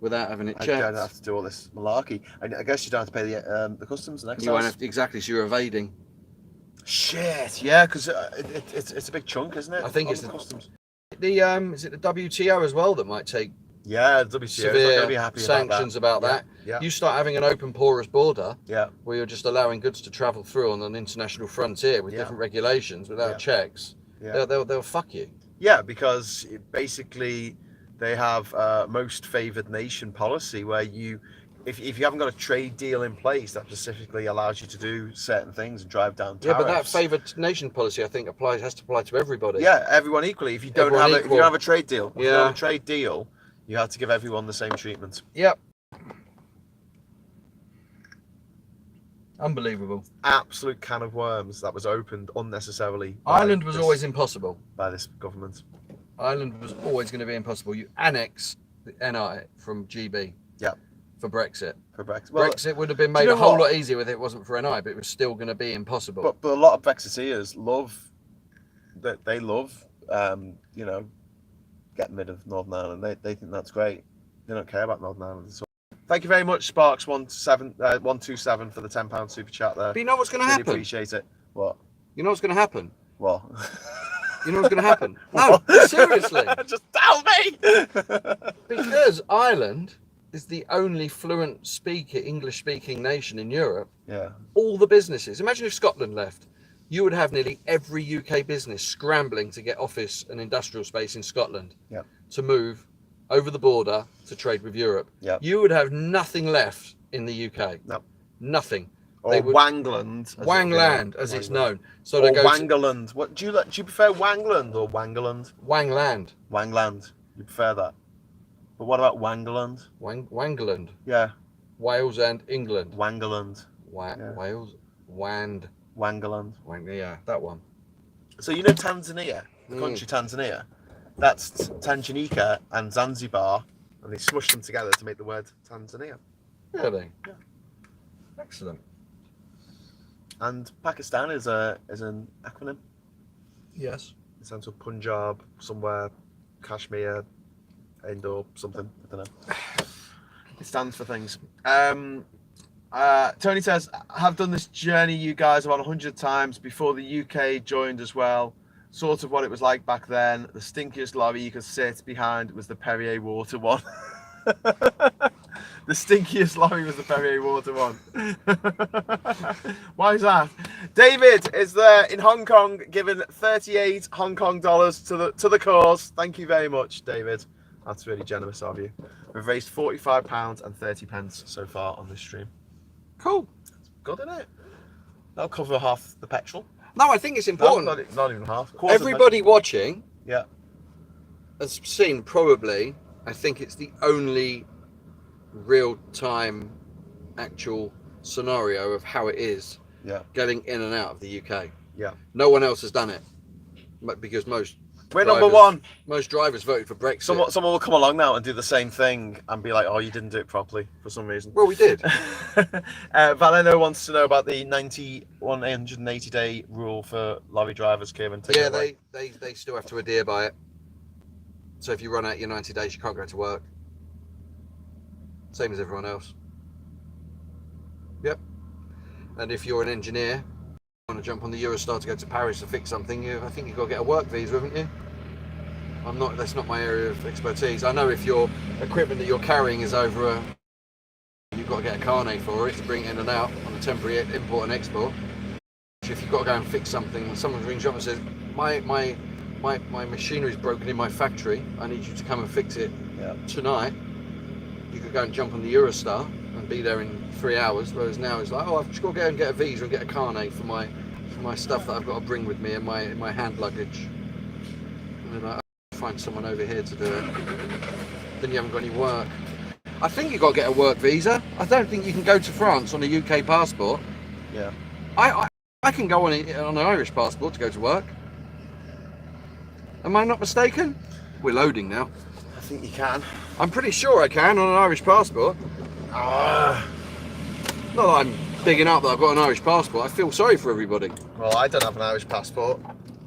without having it checked. You don't have to do all this malarkey. I guess you don't have to pay the customs and excise. You won't have to, exactly. So you're evading. Shit, yeah, because it's a big chunk, isn't it? I think it's the customs. Is it the WTO as well that might take the WTO severe be happy sanctions about that? Yeah. You start having an open, porous border, where you're just allowing goods to travel through on an international frontier with different regulations without checks. They'll fuck you. Yeah, because basically they have most favoured nation policy where if you haven't got a trade deal in place that specifically allows you to do certain things and drive down tariffs. Yeah, but that favoured nation policy, I think, has to apply to everybody. Yeah, everyone equally. If you don't if you don't have a trade deal, if you don't have a trade deal, you have to give everyone the same treatment. Yep. Unbelievable. Absolute can of worms that was opened unnecessarily. Ireland was always impossible. By this government. Ireland was always going to be impossible. You annex the NI from GB. Yeah. For Brexit. Well, Brexit would have been made a whole lot easier if it wasn't for NI, but it was still going to be impossible. But a lot of Brexiteers love getting rid of Northern Ireland. They think that's great. They don't care about Northern Ireland. So, thank you very much, Sparks127 for the £10 super chat there. But you know what's going to happen? Appreciate it. What? You know what's going to happen? What? You know what's going to happen? No, seriously. Just tell me. Because Ireland is the only fluent English-speaking nation in Europe. Yeah. All the businesses. Imagine if Scotland left. You would have nearly every UK business scrambling to get office and industrial space in Scotland to move over the border to trade with Europe. Yeah. You would have nothing left in the UK. No. Nothing. Or Wangland. Wangland, as it's known. So or Wangerland. What do you prefer, Wangland or Wangerland? Wangland. Wangland. You prefer that? But what about Wangerland? Wangerland. Yeah. Wales and England. Wangerland. Wales. Wangerland. Yeah, that one. So you know Tanzania, the country Tanzania? That's Tanganyika and Zanzibar, and they smushed them together to make the word Tanzania. Really? Yeah. Excellent. And Pakistan is an acronym. Yes. It stands for Punjab, somewhere, Kashmir, indoor something. I don't know. It stands for things. Tony says, have done this journey, you guys, about 100 times before the UK joined as well. Sort of what it was like back then. The stinkiest lorry you could sit behind was the Perrier water one. The stinkiest lorry was the Perrier water one. Why is that? David is there in Hong Kong, giving 38 Hong Kong dollars to the cause. Thank you very much, David. That's really generous of you. We've raised £45 and 30 pence so far on this stream. Cool. It's good, isn't it? That'll cover half the petrol. No, I think it's important. No, not even half. Quarter Everybody watching yeah. has seen probably, I think it's the only real-time actual scenario of how it is getting in and out of the UK. Yeah. No one else has done it. Because we're number one. Most drivers voted for Brexit. Someone will come along now and do the same thing and be like, oh, you didn't do it properly for some reason. Well, we did. Valeno wants to know about the 180-day rule for lorry drivers, Kieran. Yeah, they still have to adhere by it. So if you run out your 90 days, you can't go to work. Same as everyone else. Yep. And if you're an engineer, want to jump on the Eurostar to go to Paris to fix something, I think you've got to get a work visa, haven't you? That's not my area of expertise. I know if your equipment that you're carrying is over you've got to get a carnet for it to bring it in and out on a temporary import and export. If you've got to go and fix something, someone rings you up and says, my machinery's broken in my factory, I need you to come and fix it tonight. You could go and jump on the Eurostar and be there in 3 hours, whereas now it's like, oh, I've just got to go and get a visa and get a carnet for my stuff that I've got to bring with me and my hand luggage. And then I find someone over here to do it. Then you haven't got any work. I think you've got to get a work visa. I don't think you can go to France on a UK passport. Yeah. I can go on an Irish passport to go to work. Am I not mistaken? We're loading now. I think you can. I'm pretty sure I can on an Irish passport. Not that I'm bigging up that I've got an Irish passport. I feel sorry for everybody. Well, I don't have an Irish passport.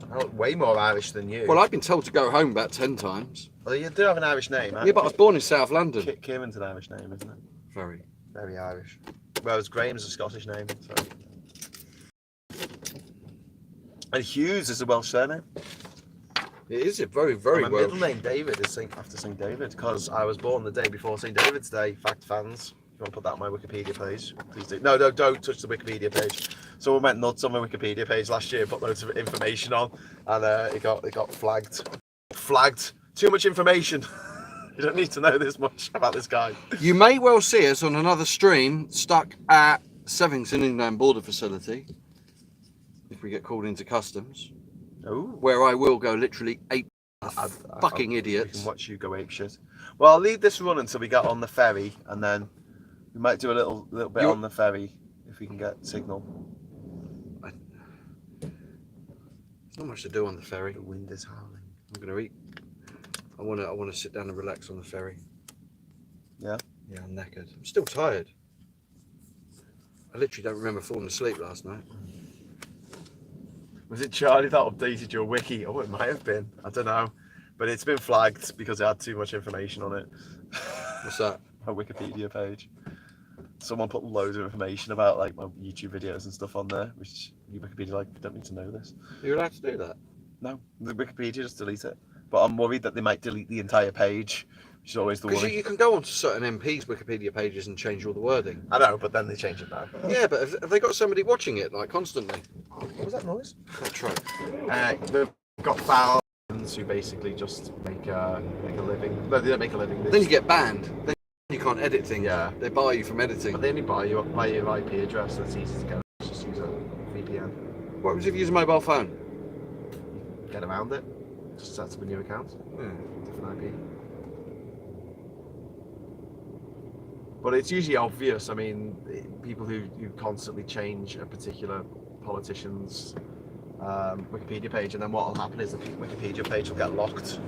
I look way more Irish than you. Well, I've been told to go home about 10 times. Well, you do have an Irish name, huh? Yeah, but I was born in South London. Kieran's an Irish name, isn't it? Very. Very Irish. Whereas Graham's a Scottish name. So. And Hughes is a Welsh surname. It is a very, very My middle name, David, is after St. David, because I was born the day before St. David's Day. Fact fans, if you want to put that on my Wikipedia page, please do. No, don't touch the Wikipedia page. Someone went nuts on my Wikipedia page last year, put loads of information on, and it got flagged. Flagged. Too much information. You don't need to know this much about this guy. You may well see us on another stream stuck at Sevington Inland Border Facility if we get called into customs. Oh, where I will go literally ape fucking We idiots. can watch you go ape shit. Well, I'll leave this run until we get on the ferry, and then we might do a little bit on the ferry if we can get signal. There's not much to do on the ferry. The wind is howling. I'm gonna eat. I wanna sit down and relax on the ferry. Yeah? Yeah, I'm knackered. I'm still tired. I literally don't remember falling asleep last night. Was it Charlie that updated your wiki? Oh, it might have been. I don't know. But it's been flagged because it had too much information on it. What's that? My Wikipedia page. Someone put loads of information about like my YouTube videos and stuff on there, which Wikipedia like, you don't need to know this. You're allowed to do that? No, the Wikipedia just delete it. But I'm worried that they might delete the entire page, which is always the Because worry. you can go onto certain MPs' Wikipedia pages and change all the wording. I know, but then they change it now. Yeah, but have they got somebody watching it like constantly? What was that noise? That truck. We've got thousands who basically just make a living. No, they don't make a living. Then you get banned. Then you can't edit things. Yeah. They bar you from editing. But they only buy your IP address, so it's easy to get. Just use a VPN. What happens if you use a mobile phone? Get around it. Just set up a new account. Yeah. Different IP. But it's usually obvious. I mean, people who constantly change a particular politician's Wikipedia page, and then what will happen is the Wikipedia page will get locked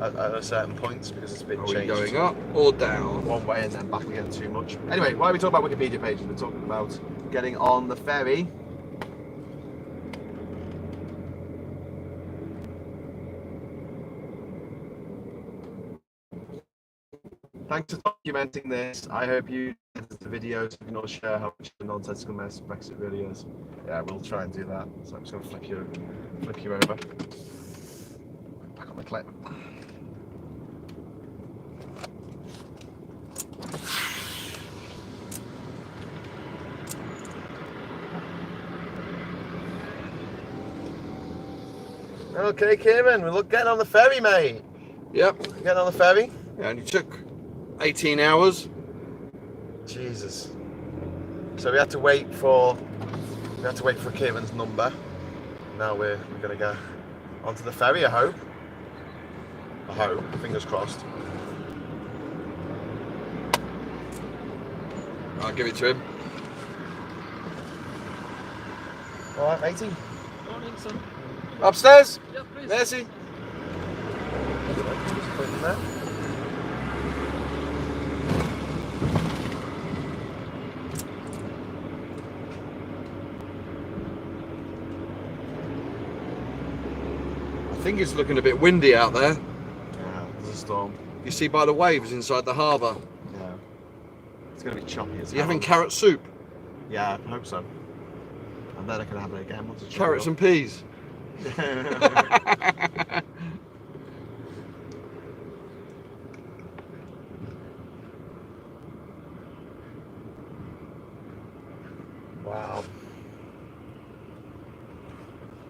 at a certain point because it's been Are we changed. going up or down? One way and then back again too much. Anyway, why are we talking about Wikipedia pages? We're talking about getting on the ferry. thanks for documenting this. I hope you edit the video so we can all share how much of a nonsensical mess Brexit really is. Yeah, we'll try and do that. So I'm just going to flick you over. Back on the clip. Okay, Kieran, we're getting on the ferry, mate. Yep. Getting on the ferry. Yeah, and it took 18 hours. Jesus. So we had to wait for Kieran's number. Now we're gonna go onto the ferry. I hope. Fingers crossed. I'll give it to him. All right, matey. Morning, son. Upstairs. Yeah, please. Merci. Just put it in there. I think it's looking a bit windy out there. Yeah, there's a storm. You see by the waves inside the harbour. Yeah. It's gonna be choppy as Are you having hell. carrot soup? Yeah, I hope so. And then I can have it again once it's Carrots and peas. Wow.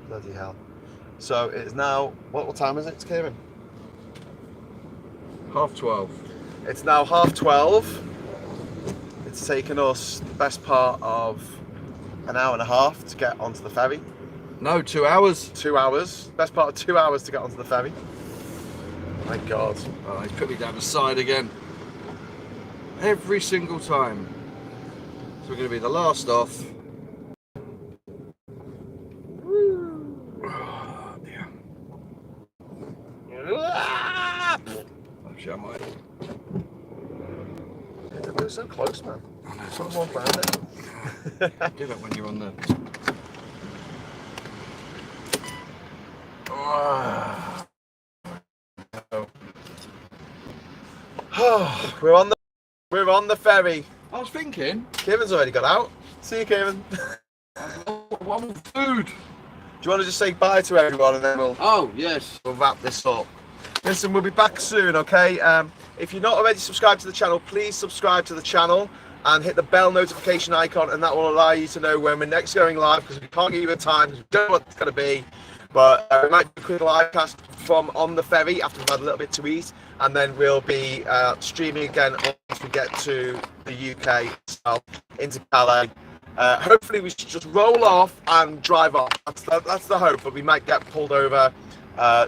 Bloody hell. So it's now, what time is it, Kieran? 12:30. It's now 12:30. It's taken us the best part of an hour and a half to get onto the ferry. No, 2 hours. 2 hours. Best part of 2 hours to get onto the ferry. My God. Oh, he's put me down the side again. Every single time. So we're going to be the last off. Oh, dear. Actually, I might. We're so close, man. Oh, no, it's Some not more around it. do that when you're on the. Oh, we're on the ferry. I was thinking, Kieran's already got out. See you, Kieran. Do one food. you want to just say bye to everyone and then we'll Oh, yes. wrap this up? Listen, we'll be back soon, okay? If you're not already subscribed to the channel, please subscribe to the channel and hit the bell notification icon, and that will allow you to know when we're next going live, because we can't give you a time because we don't know what it's going to be. But we might do a quick live cast from on the ferry after we've had a little bit to eat, and then we'll be streaming again once we get to the UK, so into Calais. Hopefully we should just roll off and drive off. That's the hope, but we might get pulled over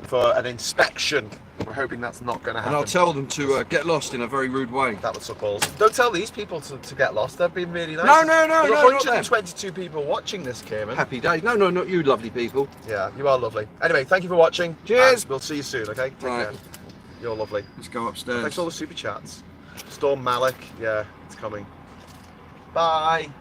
for an inspection. We're hoping that's not going to happen. And I'll tell them to get lost in a very rude way. That was so balls. Don't tell these people to get lost. They've been really nice. No, There's not them. 122 people watching this, Kieran. Happy days. No, not you lovely people. Yeah, you are lovely. Anyway, thank you for watching. Cheers. And we'll see you soon, okay? Take Right. care. You're lovely. Let's go upstairs. Thanks for all the super chats. Storm Malik. Yeah, it's coming. Bye.